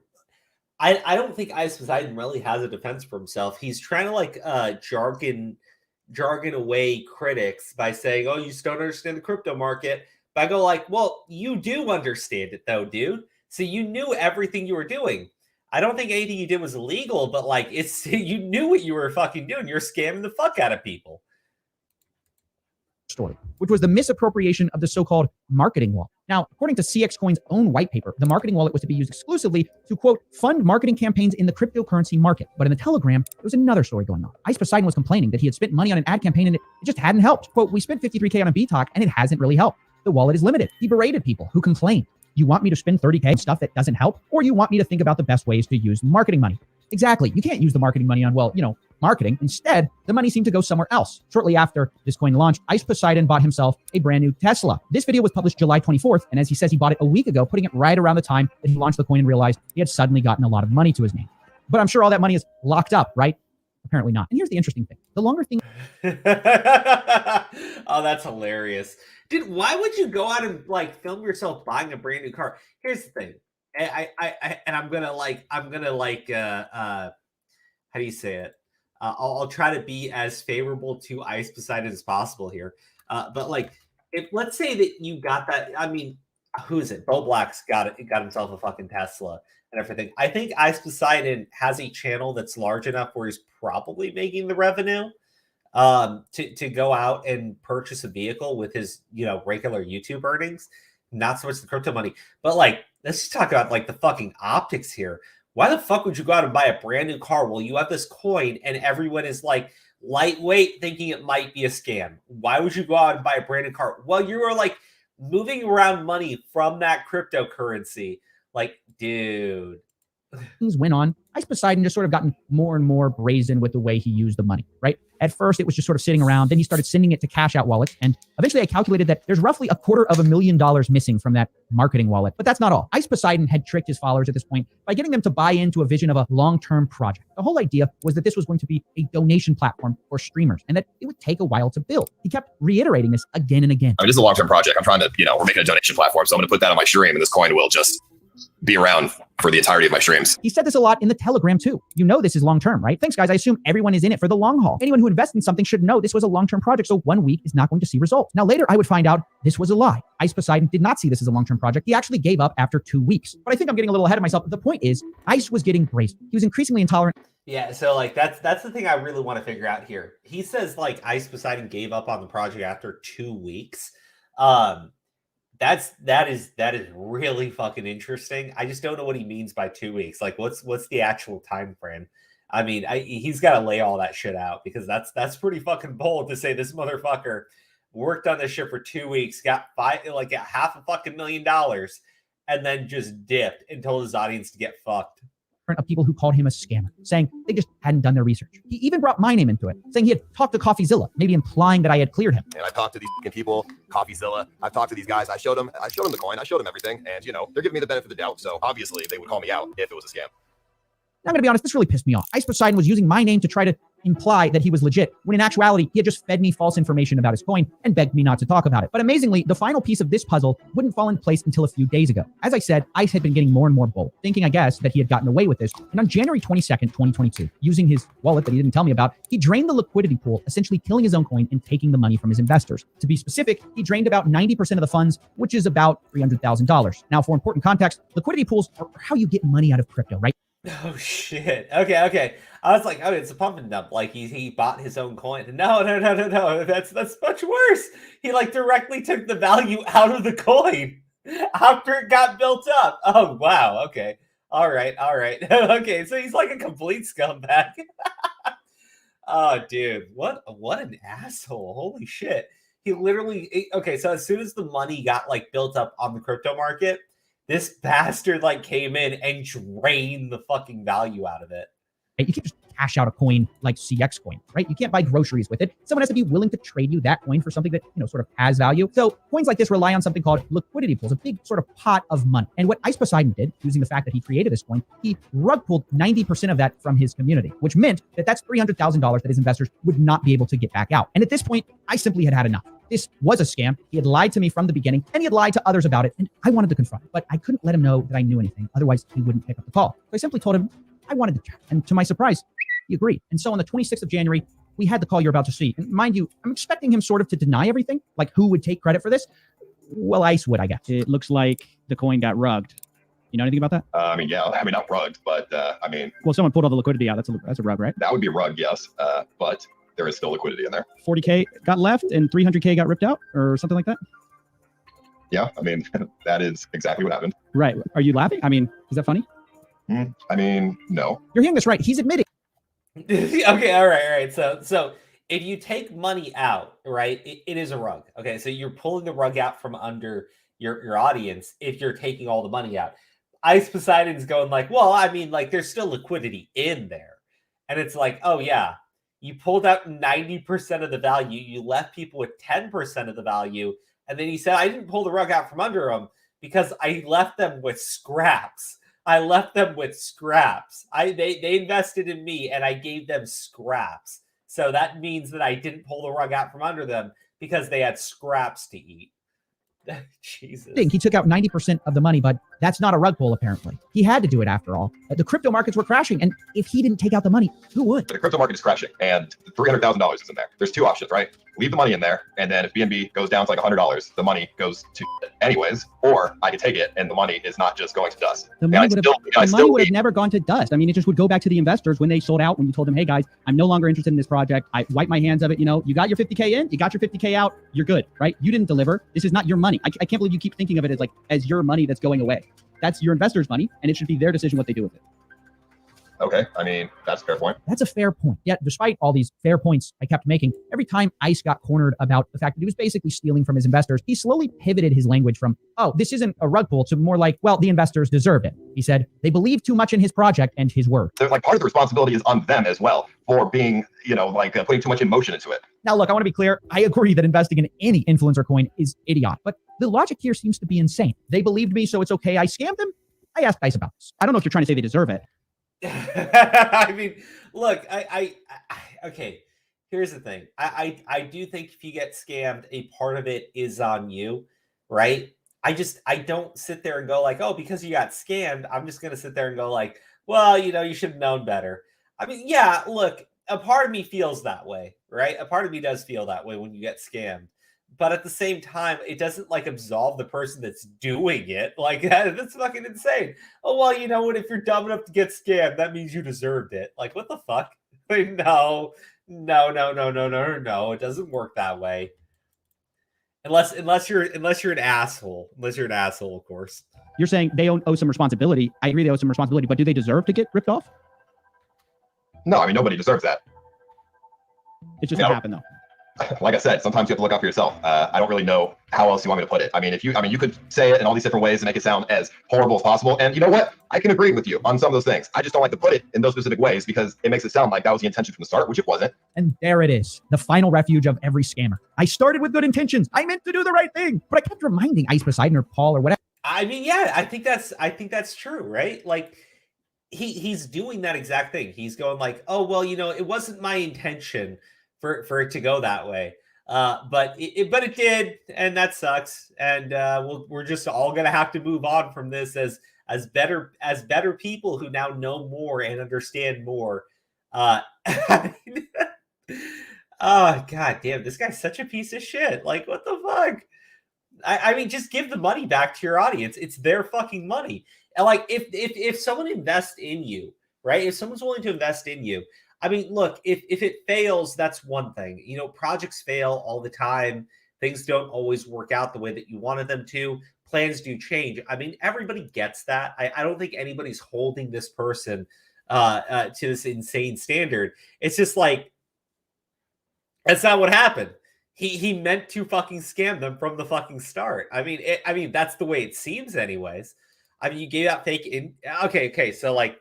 I don't think Ice Poseidon really has a defense for himself. He's trying to jargon away critics by saying, "Oh, you just don't understand the crypto market." But I go well, you do understand it though, dude. So you knew everything you were doing. I don't think anything you did was illegal, but it's you knew what you were fucking doing. You're scamming the fuck out of people. Story, which was the misappropriation of the so-called marketing wallet. Now, according to CX Coin's own white paper, the marketing wallet was to be used exclusively to, quote, fund marketing campaigns in the cryptocurrency market. But in the Telegram, there was another story going on. Ice Poseidon was complaining that he had spent money on an ad campaign and it just hadn't helped. Quote, we spent $53K on a BTalk and it hasn't really helped. The wallet is limited. He berated people who complained. You want me to spend $30K on stuff that doesn't help? Or you want me to think about the best ways to use marketing money? Exactly. You can't use the marketing money on, well, marketing. Instead, the money seemed to go somewhere else. Shortly after this coin launched, Ice Poseidon bought himself a brand new Tesla. This video was published July 24th, and as he says, he bought it a week ago, putting it right around the time that he launched the coin and realized he had suddenly gotten a lot of money to his name. But I'm sure all that money is locked up, right? Apparently not. And here's the interesting thing. The longer thing... Oh, that's hilarious. Dude, why would you go out and film yourself buying a brand new car? Here's the thing. I'm gonna how do you say it? I'll try to be as favorable to Ice Poseidon as possible here. But if let's say that you got that, I mean, who is it? Bo Black's got himself a fucking Tesla and everything. I think Ice Poseidon has a channel that's large enough where he's probably making the revenue to go out and purchase a vehicle with his regular YouTube earnings, not so much the crypto money. But let's just talk about the fucking optics here. Why the fuck would you go out and buy a brand new car while you have this coin and everyone is lightweight thinking it might be a scam? Why would you go out and buy a brand new car? Well, you are moving around money from that cryptocurrency. Dude. Things went on. Ice Poseidon just sort of gotten more and more brazen with the way he used the money, right? At first, it was just sort of sitting around. Then he started sending it to cash out wallets. And eventually I calculated that there's roughly $250,000 missing from that marketing wallet. But that's not all. Ice Poseidon had tricked his followers at this point by getting them to buy into a vision of a long-term project. The whole idea was that this was going to be a donation platform for streamers and that it would take a while to build. He kept reiterating this again and again. I mean, this is a long-term project. I'm trying to, we're making a donation platform. So I'm going to put that on my stream and this coin will just be around for the entirety of my streams. He said this a lot in the Telegram too. This is long-term, right? Thanks, guys. I assume everyone is in it for the long haul. Anyone who invests in something should know this was a long-term project, so 1 week is not going to see results. Now, later, I would find out this was a lie. Ice Poseidon did not see this as a long-term project. He actually gave up after 2 weeks. But I think I'm getting a little ahead of myself. The point is, Ice was getting brazen. He was increasingly intolerant. Yeah, so that's the thing I really want to figure out here. He says Ice Poseidon gave up on the project after 2 weeks. That is really fucking interesting. I just don't know what he means by 2 weeks. What's the actual time frame? I mean, he's got to lay all that shit out because that's pretty fucking bold to say this motherfucker worked on this shit for 2 weeks, got $500,000, and then just dipped and told his audience to get fucked. Of people who called him a scammer, saying they just hadn't done their research. He even brought my name into it, saying he had talked to CoffeeZilla, maybe implying that I had cleared him. And I talked to these people, CoffeeZilla. I've talked to these guys. I showed them the coin. I showed them everything. And, they're giving me the benefit of the doubt. So obviously they would call me out if it was a scam. I'm going to be honest, this really pissed me off. Ice Poseidon was using my name to try to imply that he was legit, when in actuality, he had just fed me false information about his coin and begged me not to talk about it. But amazingly, the final piece of this puzzle wouldn't fall in place until a few days ago. As I said, Ice had been getting more and more bold, thinking, I guess, that he had gotten away with this. And on January 22nd, 2022, using his wallet that he didn't tell me about, he drained the liquidity pool, essentially killing his own coin and taking the money from his investors. To be specific, he drained about 90% of the funds, which is about $300,000. Now, for important context, liquidity pools are how you get money out of crypto, right? Oh shit. Okay. I was like, oh, it's a pump and dump. He bought his own coin. No. That's much worse. He directly took the value out of the coin after it got built up. Oh wow. Okay. All right. Okay. So he's a complete scumbag. Oh dude, what an asshole. Holy shit. He literally okay, so as soon as the money got built up on the crypto market, this bastard came in and drained the fucking value out of it. You can't just cash out a coin like CX coin, right? You can't buy groceries with it. Someone has to be willing to trade you that coin for something that, sort of has value. So coins like this rely on something called liquidity pools, a big sort of pot of money. And what Ice Poseidon did, using the fact that he created this coin, he rug pulled 90% of that from his community, which meant that that's $300,000 that his investors would not be able to get back out. And at this point, I simply had enough. This was a scam. He had lied to me from the beginning, and he had lied to others about it. And I wanted to confront it, but I couldn't let him know that I knew anything. Otherwise, he wouldn't pick up the call. So I simply told him I wanted to chat. And to my surprise, he agreed. And so on the 26th of January, we had the call you're about to see. And mind you, I'm expecting him sort of to deny everything. Who would take credit for this? Well, Ice would, I guess. It looks like the coin got rugged. You know anything about that? Not rugged, but Well, someone pulled all the liquidity out. That's a rug, right? that would be rugged, yes. But there is still liquidity in there. 40K got left and 300K got ripped out or something like that? Yeah, that is exactly what happened. Right. Are you laughing? Is that funny? No. You're hearing this right. He's admitting. Okay, all right. So if you take money out, right, it is a rug. Okay, so you're pulling the rug out from under your audience if you're taking all the money out. Ice Poseidon's going like, well, I mean, like there's still liquidity in there. And it's like, oh yeah, you pulled out 90% of the value. You left people with 10% of the value. And then he said, I didn't pull the rug out from under them because I left them with scraps. They invested in me and I gave them scraps. So that means that I didn't pull the rug out from under them because they had scraps to eat. Jesus. He took out 90% of the money, but that's not a rug pull, apparently. He had to do it after all. The crypto markets were crashing, and if he didn't take out the money, who would? The crypto market is crashing, and $300,000 is in there. There's two options, right? Leave the money in there, and then if BNB goes down to like $100, the money goes to anyways, or I can take it, and the money is not just going to dust. The money would have never gone to dust. I mean, it just would go back to the investors when they sold out, when you told them, hey guys, I'm no longer interested in this project. I wipe my hands of it. You know, you got your 50K in, you got your 50K out, you're good, right? You didn't deliver. This is not your money. I can't believe you keep thinking of it as your money that's going away. That's your investors' money, and it should be their decision what they do with it. Okay, I mean, that's a fair point. That's a fair point. Yet, despite all these fair points I kept making, every time ICE got cornered about the fact that he was basically stealing from his investors, he slowly pivoted his language from, oh, this isn't a rug pull, to more like, well, the investors deserved it. He said, they believe too much in his project and his word. They're like, part of the responsibility is on them as well for being, putting too much emotion into it. Now, look, I want to be clear. I agree that investing in any influencer coin is idiotic, but the logic here seems to be insane. They believed me, so it's okay. I scammed them. I asked ICE about this. I don't know if you're trying to say they deserve it. I mean, look, okay, here's the thing. I do think if you get scammed, a part of it is on you, right? I don't sit there and go like, oh, because you got scammed, I'm just going to sit there and go like, well, you should have known better. I mean, yeah, look, a part of me feels that way, right? A part of me does feel that way when you get scammed. But at the same time, it doesn't like absolve the person that's doing it. Like that's fucking insane. Oh, well, you know what? If you're dumb enough to get scammed, that means you deserved it. Like, what the fuck? Like, no. It doesn't work that way. Unless you're an asshole. Unless you're an asshole, of course. You're saying they owe some responsibility. I agree they owe some responsibility, but do they deserve to get ripped off? No, I mean, nobody deserves that. It just didn't happen, though. Like I said, sometimes you have to look out for yourself. I don't really know how else you want me to put it. I mean, you could say it in all these different ways and make it sound as horrible as possible. And you know what? I can agree with you on some of those things. I just don't like to put it in those specific ways because it makes it sound like that was the intention from the start, which it wasn't. And there it is, the final refuge of every scammer. I started with good intentions. I meant to do the right thing, but I kept reminding Ice Poseidon or Paul or whatever. I mean, yeah, I think that's true, right? Like he's doing that exact thing. He's going like, oh, well, it wasn't my intention for it to go that way. But it did, and that sucks. And we're just all gonna have to move on from this as better people who now know more and understand more. Oh god damn, this guy's such a piece of shit. Like, what the fuck? I mean, just give the money back to your audience. It's their fucking money. And like, if someone invests in you, right? If someone's willing to invest in you. I mean, look, if it fails, that's one thing. Projects fail all the time. Things don't always work out the way that you wanted them to. Plans do change. I mean, everybody gets that. I don't think anybody's holding this person to this insane standard. It's just like, that's not what happened. He meant to fucking scam them from the fucking start. I mean, that's the way it seems anyways. I mean, you gave out fake okay, so like,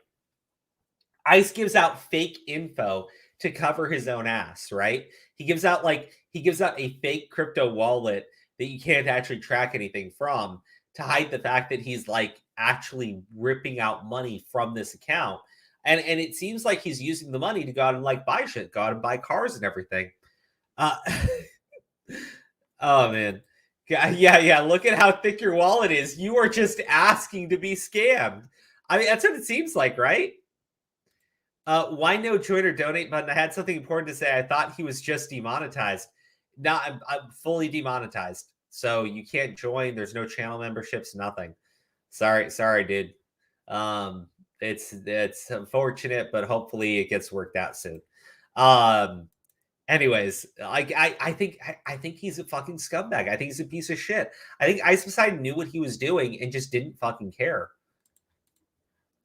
ICE gives out fake info to cover his own ass, right? He gives out a fake crypto wallet that you can't actually track anything from to hide the fact that he's like actually ripping out money from this account. And it seems like he's using the money to go out and like buy shit, go out and buy cars and everything. Oh man. Yeah. Look at how thick your wallet is. You are just asking to be scammed. I mean, that's what it seems like, right? Why no join or donate button? I had something important to say. I thought he was just demonetized. No, I'm fully demonetized. So you can't join. There's no channel memberships, nothing. Sorry, dude. It's unfortunate, but hopefully it gets worked out soon. Anyways, I think he's a fucking scumbag. I think he's a piece of shit. I think Ice Poseidon knew what he was doing and just didn't fucking care.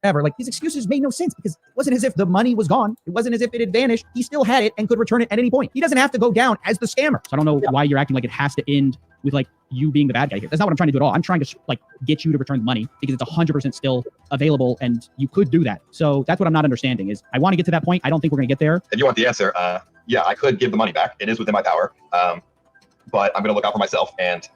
Ever. Like, these excuses made no sense because it wasn't as if the money was gone. It wasn't as if it had vanished. He still had it and could return it at any point. He doesn't have to go down as the scammer. So I don't know why you're acting like it has to end with like you being the bad guy here. That's not what I'm trying to do at all. I'm trying to like get you to return the money because it's 100% still available and you could do that. So that's what I'm not understanding is I want to get to that point. I don't think we're going to get there. If you want the answer, yeah, I could give the money back. It is within my power. But I'm going to look out for myself and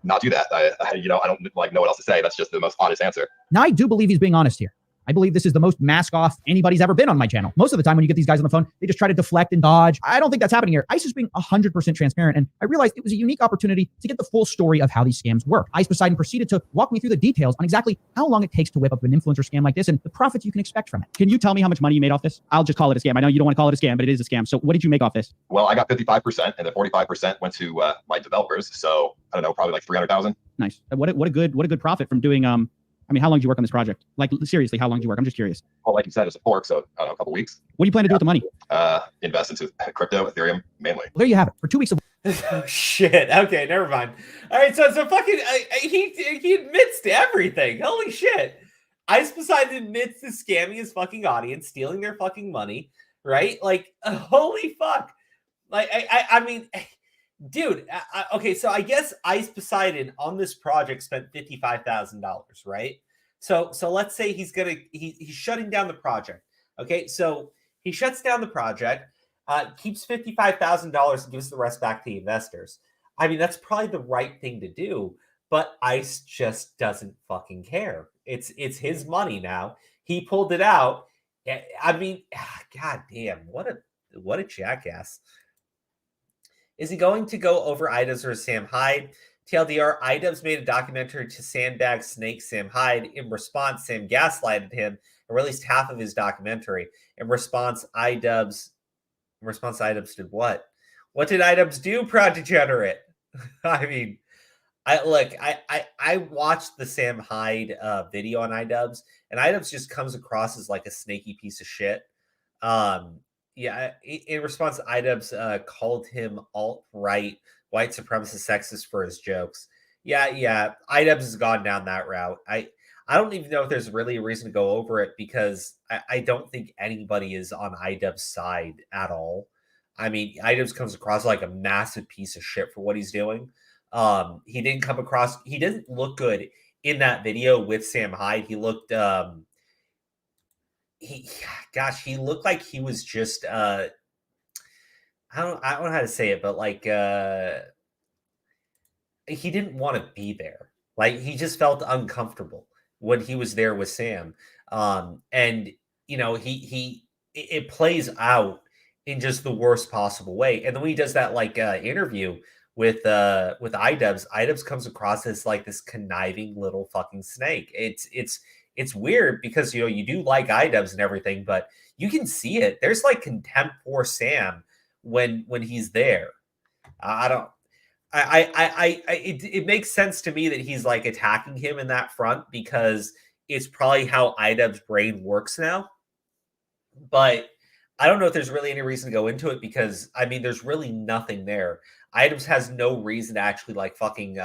not do that. I don't like know what else to say. That's just the most honest answer. Now, I do believe he's being honest here. I believe this is the most mask off anybody's ever been on my channel. Most of the time when you get these guys on the phone, they just try to deflect and dodge. I don't think that's happening here. ICE is being 100% transparent. And I realized it was a unique opportunity to get the full story of how these scams work. ICE Poseidon proceeded to walk me through the details on exactly how long it takes to whip up an influencer scam like this and the profits you can expect from it. Can you tell me how much money you made off this? I'll just call it a scam. I know you don't want to call it a scam, but it is a scam. So what did you make off this? Well, I got 55% and then 45% went to my developers. So I don't know, probably like 300,000. Nice. What a good profit from doing, I mean, how long did you work on this project? Like, seriously, how long did you work? I'm just curious. Well, like you said, it's a fork, so I don't know, a couple weeks. What do you plan to do with the money? Invest into crypto, Ethereum, mainly. Well, there you have it. For 2 weeks of Oh, shit. Okay, never mind. All right, so fucking he admits to everything. Holy shit. ICE Poseidon admits to scamming his fucking audience, stealing their fucking money, right? Like, holy fuck. Like, I mean, dude. Okay, so I guess ICE Poseidon on this project spent $55,000, right? So let's say he's shutting down the project. Okay, so he shuts down the project. Keeps $55,000 and gives the rest back to the investors. I mean, that's probably the right thing to do, but ICE just doesn't fucking care. It's his money now. He pulled it out. I mean, god damn, what a jackass. Is he going to go over iDubbbz or Sam Hyde? TLDR, iDubbbz made a documentary to sandbag snake Sam Hyde. In response, Sam gaslighted him and released half of his documentary. In response, iDubbbz did what? What did iDubbbz do, Proud Degenerate? I mean, I watched the Sam Hyde video on iDubbbz, and iDubbbz just comes across as like a snaky piece of shit. Yeah, in response, iDubbbz called him alt-right, white supremacist sexist for his jokes. Yeah, iDubbbz has gone down that route. I don't even know if there's really a reason to go over it because I don't think anybody is on iDubbbz's side at all. I mean, iDubbbz comes across like a massive piece of shit for what he's doing. He didn't look good in that video with Sam Hyde. He looked, he looked like he was just, I don't know how to say it, but like, he didn't want to be there. Like, he just felt uncomfortable when he was there with Sam. And you know, it plays out in just the worst possible way. And then when he does that like interview with iDubbbz comes across as like this conniving little fucking snake. It's weird because, you know, you do like iDubbbz and everything, but you can see it. There's like contempt for Sam when he's there. It makes sense to me that he's like attacking him in that front because it's probably how iDubbbz's brain works now. But I don't know if there's really any reason to go into it because, I mean, there's really nothing there. iDubbbz has no reason to actually like fucking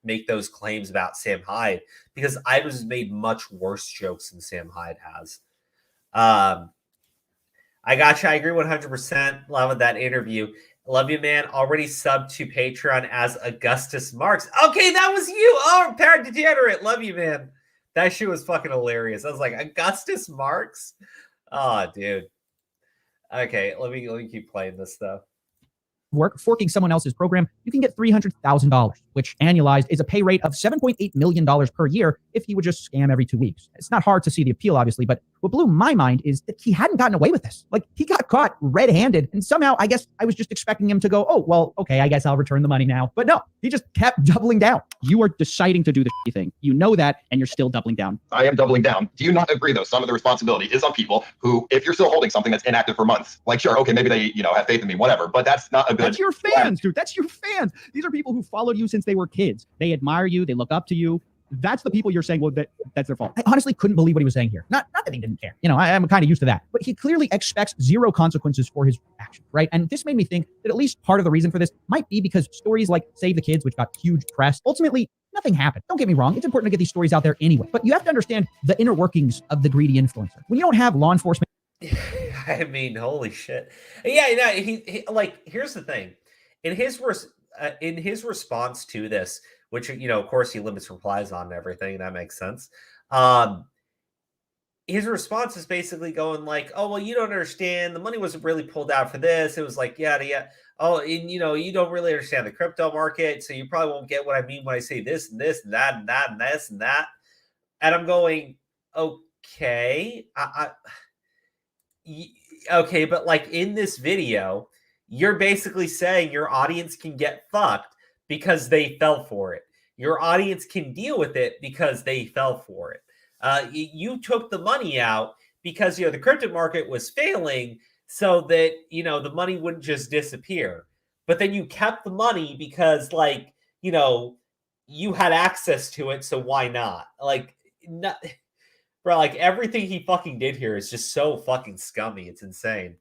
make those claims about Sam Hyde because iDubbbz has made much worse jokes than Sam Hyde has. I gotcha. I agree 100%. Love that interview. Love you, man. Already subbed to Patreon as Augustus Marks. Okay, that was you. Oh, Parrot Degenerate. Love you, man. That shit was fucking hilarious. I was like, Augustus Marks? Oh, dude. Okay, let me keep playing this stuff. Work forking someone else's program, you can get $300,000, which annualized is a pay rate of $7.8 million per year if he would just scam every 2 weeks. It's not hard to see the appeal, obviously, but what blew my mind is that he hadn't gotten away with this. Like, he got caught red-handed, and somehow I guess I was just expecting him to go, oh, well, okay, I guess I'll return the money now. But no, he just kept doubling down. You are deciding to do the thing. You know that, and you're still doubling down. I am doubling down. Do you not agree, though, some of the responsibility is on people who, if you're still holding something that's inactive for months, like, sure, okay, maybe they, have faith in me, whatever, but that's not a good... That's your fans, dude. That's your fans. These are people who followed you since they were kids. They admire you. They look up to you. That's the people you're saying, well, that's their fault. I honestly couldn't believe what he was saying here. Not that he didn't care. I'm kind of used to that. But he clearly expects zero consequences for his actions, right? And this made me think that at least part of the reason for this might be because stories like Save the Kids, which got huge press, ultimately Nothing happened. Don't get me wrong. It's important to get these stories out there anyway. But you have to understand the inner workings of the greedy influencer. When you don't have law enforcement. I mean, holy shit. Yeah, no, he like, here's the thing. In his response to this, which, you know, of course he limits replies on and everything, that makes sense. His response is basically going like, oh, well, you don't understand. The money wasn't really pulled out for this. It was like, yada, yada. Oh, and, you know, you don't really understand the crypto market, so you probably won't get what I mean when I say this and this and that and that and this and that. And I'm going, okay. Okay, but like in this video, you're basically saying your audience can get fucked because they fell for it. Your audience can deal with it because they fell for it. You took the money out because, you know, the crypto market was failing so that, you know, the money wouldn't just disappear. But then you kept the money because, like, you know, you had access to it, so why not? Like, bro, like, everything he fucking did here is just so fucking scummy. It's insane.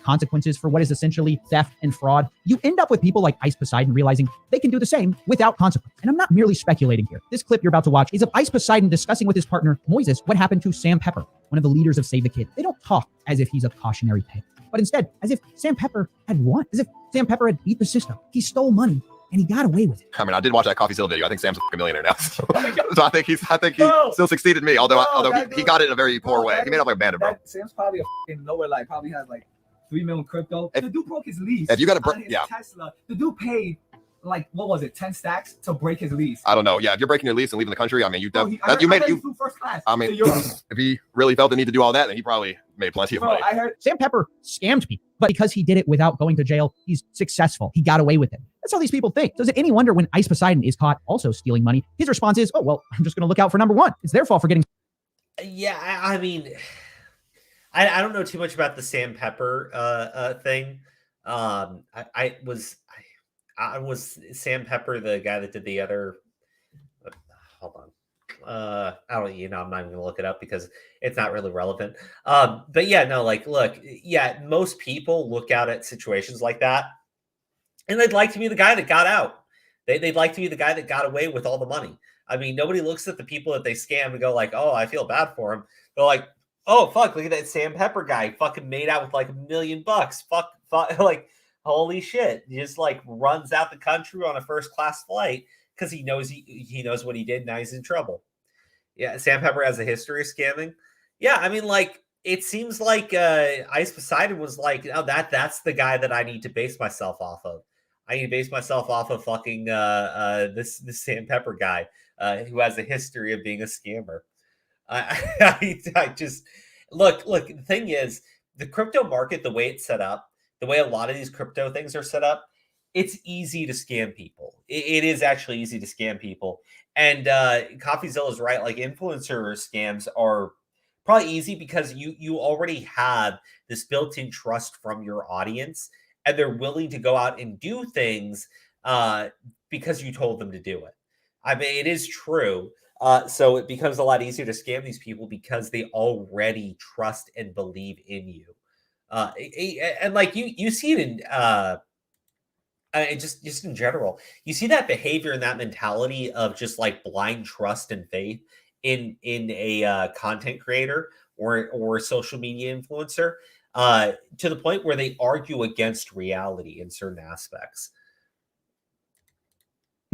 Consequences for what is essentially theft and fraud, you end up with people like Ice Poseidon realizing they can do the same without consequence. And I'm not merely speculating here. This clip you're about to watch is of Ice Poseidon discussing with his partner Moises what happened to Sam Pepper, one of the leaders of Save the Kid. They don't talk as if he's a cautionary tale, but instead as if Sam Pepper had won, as if Sam Pepper had beat the system. He stole money and he got away with it. I mean, I did watch that Coffee Still video. I think Sam's a millionaire now. So I think he still succeeded me, although he got it in a very poor way. He made up like a bandit, bro. Sam's probably a fucking lower, like, probably has like 3 million crypto. The dude broke his lease. If you got Tesla, the dude paid like, what was it, 10 stacks to break his lease. I don't know. Yeah, if you're breaking your lease and leaving the country, I mean, you flew first class. I mean, if he really felt the need to do all that, then he probably made plenty of money. I heard Sam Pepper scammed people, but because he did it without going to jail, he's successful. He got away with it. That's how these people think. So is it any wonder when Ice Poseidon is caught also stealing money, his response is, oh, well, I'm just going to look out for number one. It's their fault for getting. Yeah, I mean, I don't know too much about the Sam Pepper thing. I was Sam Pepper, the guy that did the other. Hold on. I don't. You know, I'm not even gonna look it up because it's not really relevant. But yeah, no. Like, look, yeah. Most people look out at situations like that, and they'd like to be the guy that got out. They'd like to be the guy that got away with all the money. I mean, nobody looks at the people that they scam and go like, "Oh, I feel bad for him." They're like, "Oh, fuck! Look at that Sam Pepper guy. Fucking made out with like $1 million. Fuck, like." Holy shit! He just like runs out the country on a first class flight because he knows he knows what he did. Now he's in trouble. Yeah, Sam Pepper has a history of scamming. Yeah, I mean, like it seems like Ice Poseidon was like, oh, that's the guy that I need to base myself off of. I need to base myself off of fucking this Sam Pepper guy who has a history of being a scammer. I just look. The thing is, the crypto market, the way it's set up. The way a lot of these crypto things are set up, it's easy to scam people. It is actually easy to scam people. And CoffeeZilla is right. Like influencer scams are probably easy because you already have this built-in trust from your audience, and they're willing to go out and do things because you told them to do it. I mean, it is true. So it becomes a lot easier to scam these people because they already trust and believe in you. And like you see it in just in general, you see that behavior and that mentality of just like blind trust and faith in a content creator or social media influencer to the point where they argue against reality in certain aspects.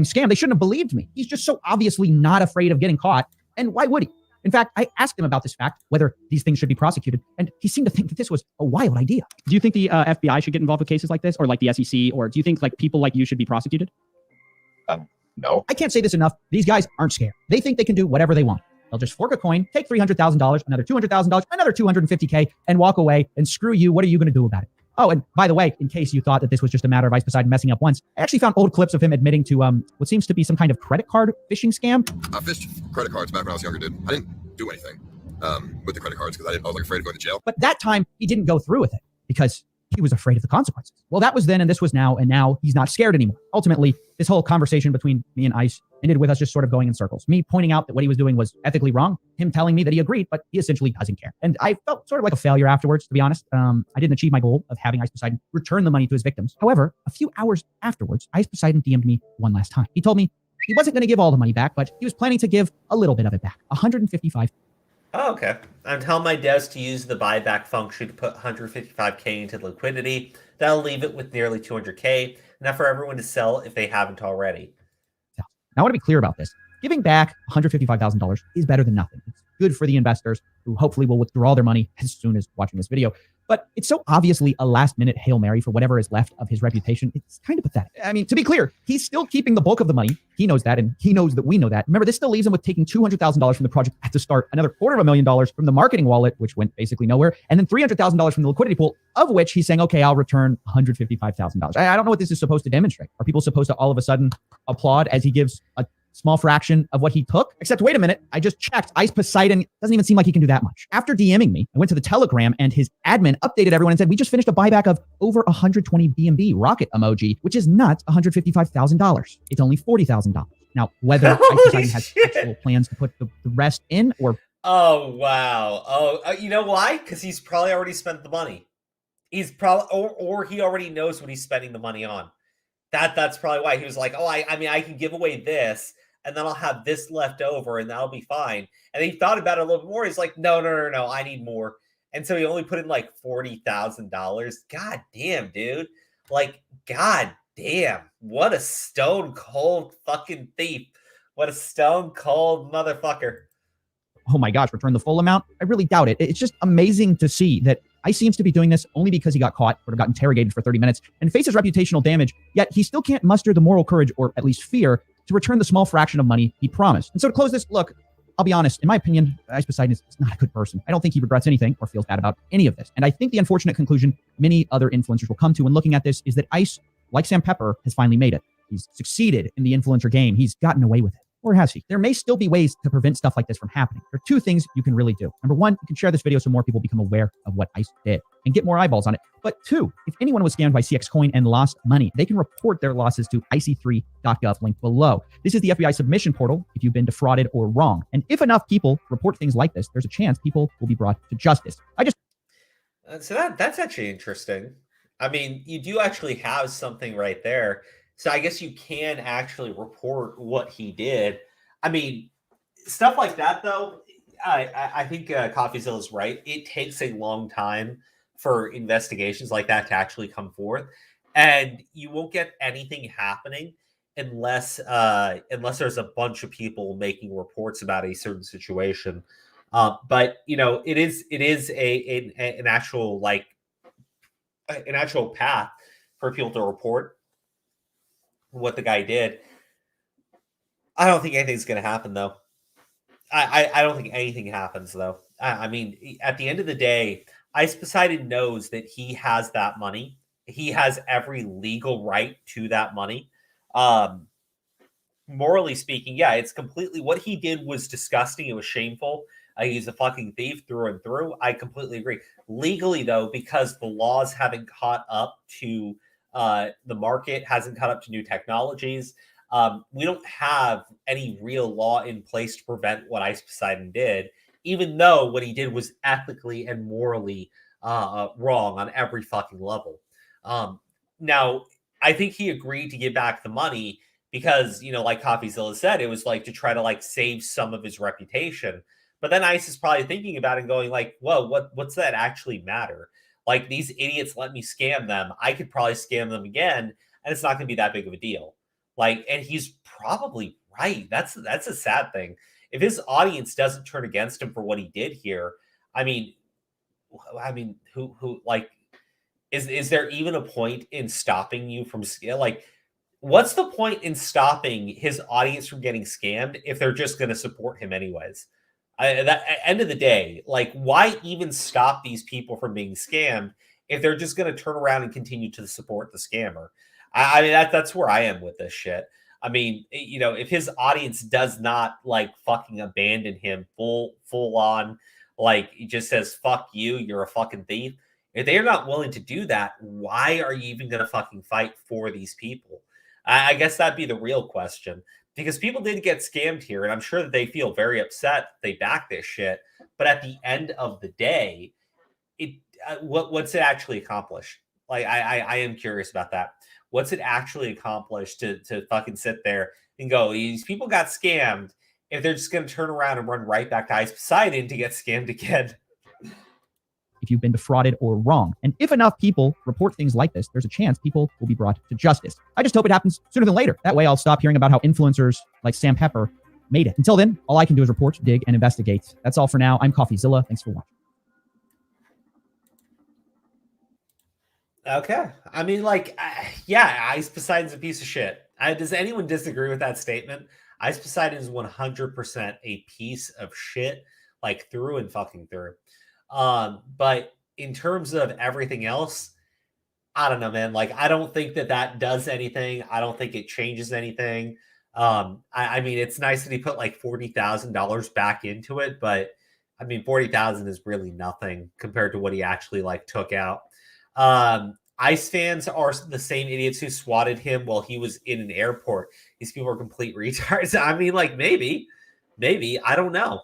Scam. They shouldn't have believed me. He's just so obviously not afraid of getting caught. And why would he? In fact, I asked him about this fact, whether these things should be prosecuted, and he seemed to think that this was a wild idea. Do you think the FBI should get involved with cases like this, or like the SEC, or do you think like people like you should be prosecuted? No. I can't say this enough. These guys aren't scared. They think they can do whatever they want. They'll just fork a coin, take $300,000, another $200,000, another $250K, and walk away, and screw you. What are you going to do about it? Oh, and by the way, in case you thought that this was just a matter of Ice Poseidon messing up once, I actually found old clips of him admitting to what seems to be some kind of credit card phishing scam. I fished credit cards back when I was younger, dude. I didn't do anything with the credit cards because I was like afraid of going to jail. But that time he didn't go through with it because he was afraid of the consequences. Well, that was then and this was now, and now he's not scared anymore. Ultimately, this whole conversation between me and Ice ended with us just sort of going in circles. Me pointing out that what he was doing was ethically wrong, him telling me that he agreed, but he essentially doesn't care. And I felt sort of like a failure afterwards, to be honest. I didn't achieve my goal of having Ice Poseidon return the money to his victims. However, a few hours afterwards, Ice Poseidon DM'd me one last time. He told me he wasn't going to give all the money back, but he was planning to give a little bit of it back, 155. Oh, okay. I'm telling my devs to use the buyback function to put 155K into liquidity. That'll leave it with nearly 200K, enough for everyone to sell if they haven't already. Now, I want to be clear about this. Giving back $155,000 is better than nothing. It's good for the investors who hopefully will withdraw their money as soon as watching this video. But it's so obviously a last-minute Hail Mary for whatever is left of his reputation. It's kind of pathetic. I mean, to be clear, he's still keeping the bulk of the money. He knows that, and he knows that we know that. Remember, this still leaves him with taking $200,000 from the project at the start, another $250,000 from the marketing wallet, which went basically nowhere, and then $300,000 from the liquidity pool, of which he's saying, okay, I'll return $155,000. I don't know what this is supposed to demonstrate. Are people supposed to all of a sudden applaud as he gives a small fraction of what he took? Except, wait a minute, I just checked. Ice Poseidon doesn't even seem like he can do that much. After DMing me, I went to the Telegram and his admin updated everyone and said, we just finished a buyback of over 120 BNB rocket emoji, which is not $155,000. It's only $40,000. Now, whether Ice Poseidon has actual plans to put the rest in or... Oh, wow. Oh, you know why? Because he's probably already spent the money. He's probably, or he already knows what he's spending the money on. That's probably why he was like, oh, I mean, I can give away this, and then I'll have this left over, and that'll be fine. And he thought about it a little bit more. He's like, no, I need more. And so he only put in like $40,000. God damn, dude. Like, God damn. What a stone cold fucking thief. What a stone cold motherfucker. Oh my gosh, return the full amount? I really doubt it. It's just amazing to see that Ice seems to be doing this only because he got caught or got interrogated for 30 minutes and faces reputational damage, yet he still can't muster the moral courage or at least fear to return the small fraction of money he promised. And so to close this, look, I'll be honest, in my opinion, Ice Poseidon is not a good person. I don't think he regrets anything or feels bad about any of this. And I think the unfortunate conclusion many other influencers will come to when looking at this is that Ice, like Sam Pepper, has finally made it. He's succeeded in the influencer game. He's gotten away with it. Or has he? There may still be ways to prevent stuff like this from happening. There are two things you can really do. Number one, you can share this video so more people become aware of what Ice did and get more eyeballs on it. But two, if anyone was scammed by CX Coin and lost money, they can report their losses to ic3.gov, link below. This is the FBI submission portal if you've been defrauded or wrong. And if enough people report things like this, there's a chance people will be brought to justice. So that's actually interesting. I mean, you do actually have something right there. So I guess you can actually report what he did. I mean, stuff like that, though, I think CoffeeZilla is right. It takes a long time for investigations like that to actually come forth. And you won't get anything happening unless there's a bunch of people making reports about a certain situation. But, you know, it is an actual path for people to report what the guy did. I don't think anything's going to happen, though. I don't think anything happens, though. I mean, at the end of the day, Ice Poseidon knows that he has that money. He has every legal right to that money. Morally speaking, yeah, it's completely, what he did was disgusting. It was shameful. He's a fucking thief through and through. I completely agree. Legally, though, because the laws haven't caught up to the market, hasn't caught up to new technologies, we don't have any real law in place to prevent what Ice Poseidon did, even though what he did was ethically and morally wrong on every fucking level. Now, I think he agreed to give back the money because, you know, like CoffeeZilla said, it was like to try to like save some of his reputation. But then Ice is probably thinking about it and going like, whoa, what's that actually matter? Like, these idiots let me scam them. I could probably scam them again, and it's not going to be that big of a deal. Like, and he's probably right. That's a sad thing. If his audience doesn't turn against him for what he did here, I mean, who like, is there even a point in stopping you from like, what's the point in stopping his audience from getting scammed if they're just going to support him anyways? At end of the day, like, why even stop these people from being scammed if they're just going to turn around and continue to support the scammer? I mean, that's where I am with this shit. I mean, you know, if his audience does not like fucking abandon him full on, like, he just says, fuck you, you're a fucking thief. If they are not willing to do that, why are you even going to fucking fight for these people? I guess that'd be the real question, because people did get scammed here, and I'm sure that they feel very upset they back this shit. But at the end of the day, what's it actually accomplish? Like, I am curious about that. What's it actually accomplish to fucking sit there and go, these people got scammed, if they're just going to turn around and run right back to Ice Poseidon to get scammed again? If you've been defrauded or wrong. And if enough people report things like this, there's a chance people will be brought to justice. I just hope it happens sooner than later. That way I'll stop hearing about how influencers like Sam Pepper made it. Until then, all I can do is report, dig, and investigate. That's all for now. I'm CoffeeZilla. Thanks for watching. Okay. I mean, like, yeah, Ice Poseidon's a piece of shit. Does anyone disagree with that statement? Ice Poseidon is 100% a piece of shit, like through and fucking through. But in terms of everything else, I don't know, man. Like, I don't think that does anything. I don't think it changes anything. I mean, it's nice that he put like $40,000 back into it, but I mean, 40,000 is really nothing compared to what he actually like took out. Ice fans are the same idiots who swatted him while he was in an airport. These people are complete retards. I mean, like, maybe, I don't know.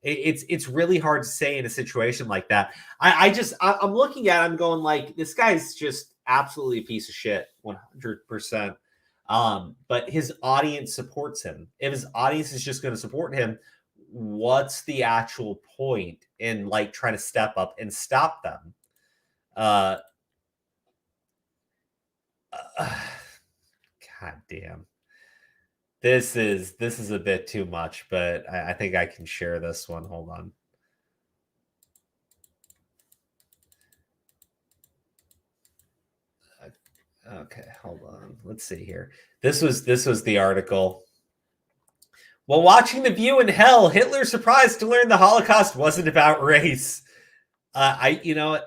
It's really hard to say in a situation like that. I'm looking at him going like, this guy's just absolutely a piece of shit, 100%. But his audience supports him. If his audience is just going to support him, what's the actual point in like trying to step up and stop them? God damn. This is a bit too much, but I think I can share this one. Hold on. Okay, hold on. Let's see here. This was the article. While watching The View in Hell, Hitler surprised to learn the Holocaust wasn't about race. If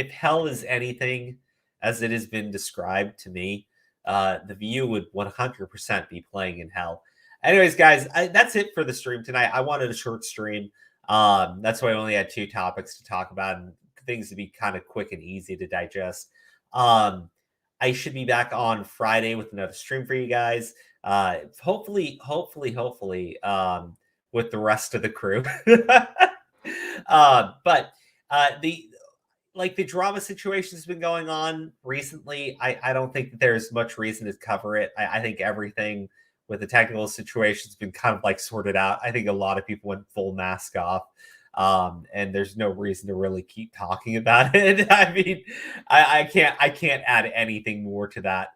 hell is anything as it has been described to me, The View would 100% be playing in hell. Anyways, guys, that's it for the stream tonight. I wanted a short stream. That's why I only had 2 topics to talk about and things to be kind of quick and easy to digest. I should be back on Friday with another stream for you guys. Hopefully, with the rest of the crew. But the drama situation has been going on recently. I don't think that there's much reason to cover it. I think everything with the technical situation has been kind of like sorted out. I think a lot of people went full mask off. And there's no reason to really keep talking about it. I mean, I can't add anything more to that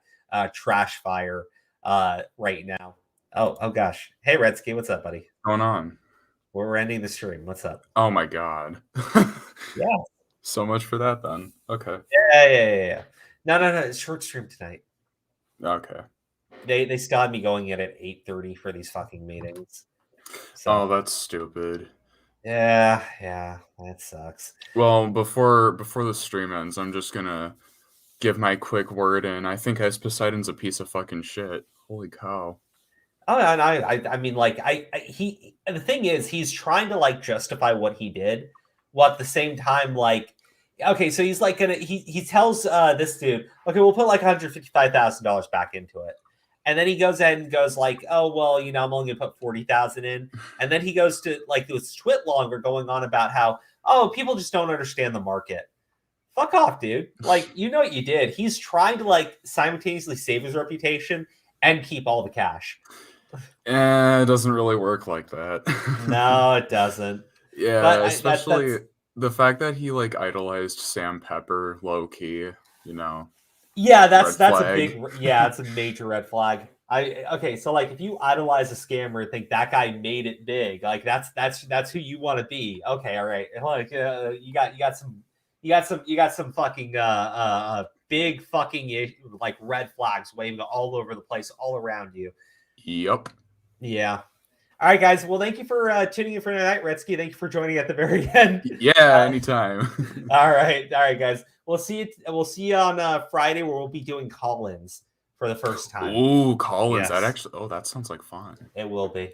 trash fire right now. Oh gosh. Hey Redsky, what's up, buddy? What's going on? We're ending the stream. What's up? Oh my god. Yeah. So much for that then. Okay. Yeah. No. It's short stream tonight. Okay. They still had me going at 8:30 for these fucking meetings. So, oh, that's stupid. Yeah, that sucks. Well, before the stream ends, I'm just gonna give my quick word in. I think Ice Poseidon's a piece of fucking shit. Holy cow. Oh, and I mean, like, the thing is, he's trying to like justify what he did, while at the same time, like, okay, so he's like he tells this dude, okay, we'll put like $155,000 back into it. And then he goes ahead and goes like, oh, well, you know, I'm only going to put 40,000 in. And then he goes to like this twit longer going on about how, oh, people just don't understand the market. Fuck off, dude. Like, you know what you did. He's trying to like simultaneously save his reputation and keep all the cash. It doesn't really work like that. No, it doesn't. Yeah, but especially the fact that he like idolized Sam Pepper low key, you know. Yeah, that's a big, it's a major red flag. Okay, so like if you idolize a scammer and think that guy made it big, like that's who you want to be. Okay, all right, like you got some fucking big fucking like red flags waving all over the place, all around you. Yep. Yeah. All right, guys. Well, thank you for tuning in for tonight, Redsky. Thank you for joining at the very end. Yeah, anytime. All right, guys. We'll see you on Friday, where we'll be doing call-ins for the first time. Ooh, call-ins. Yes. That sounds like fun. It will be.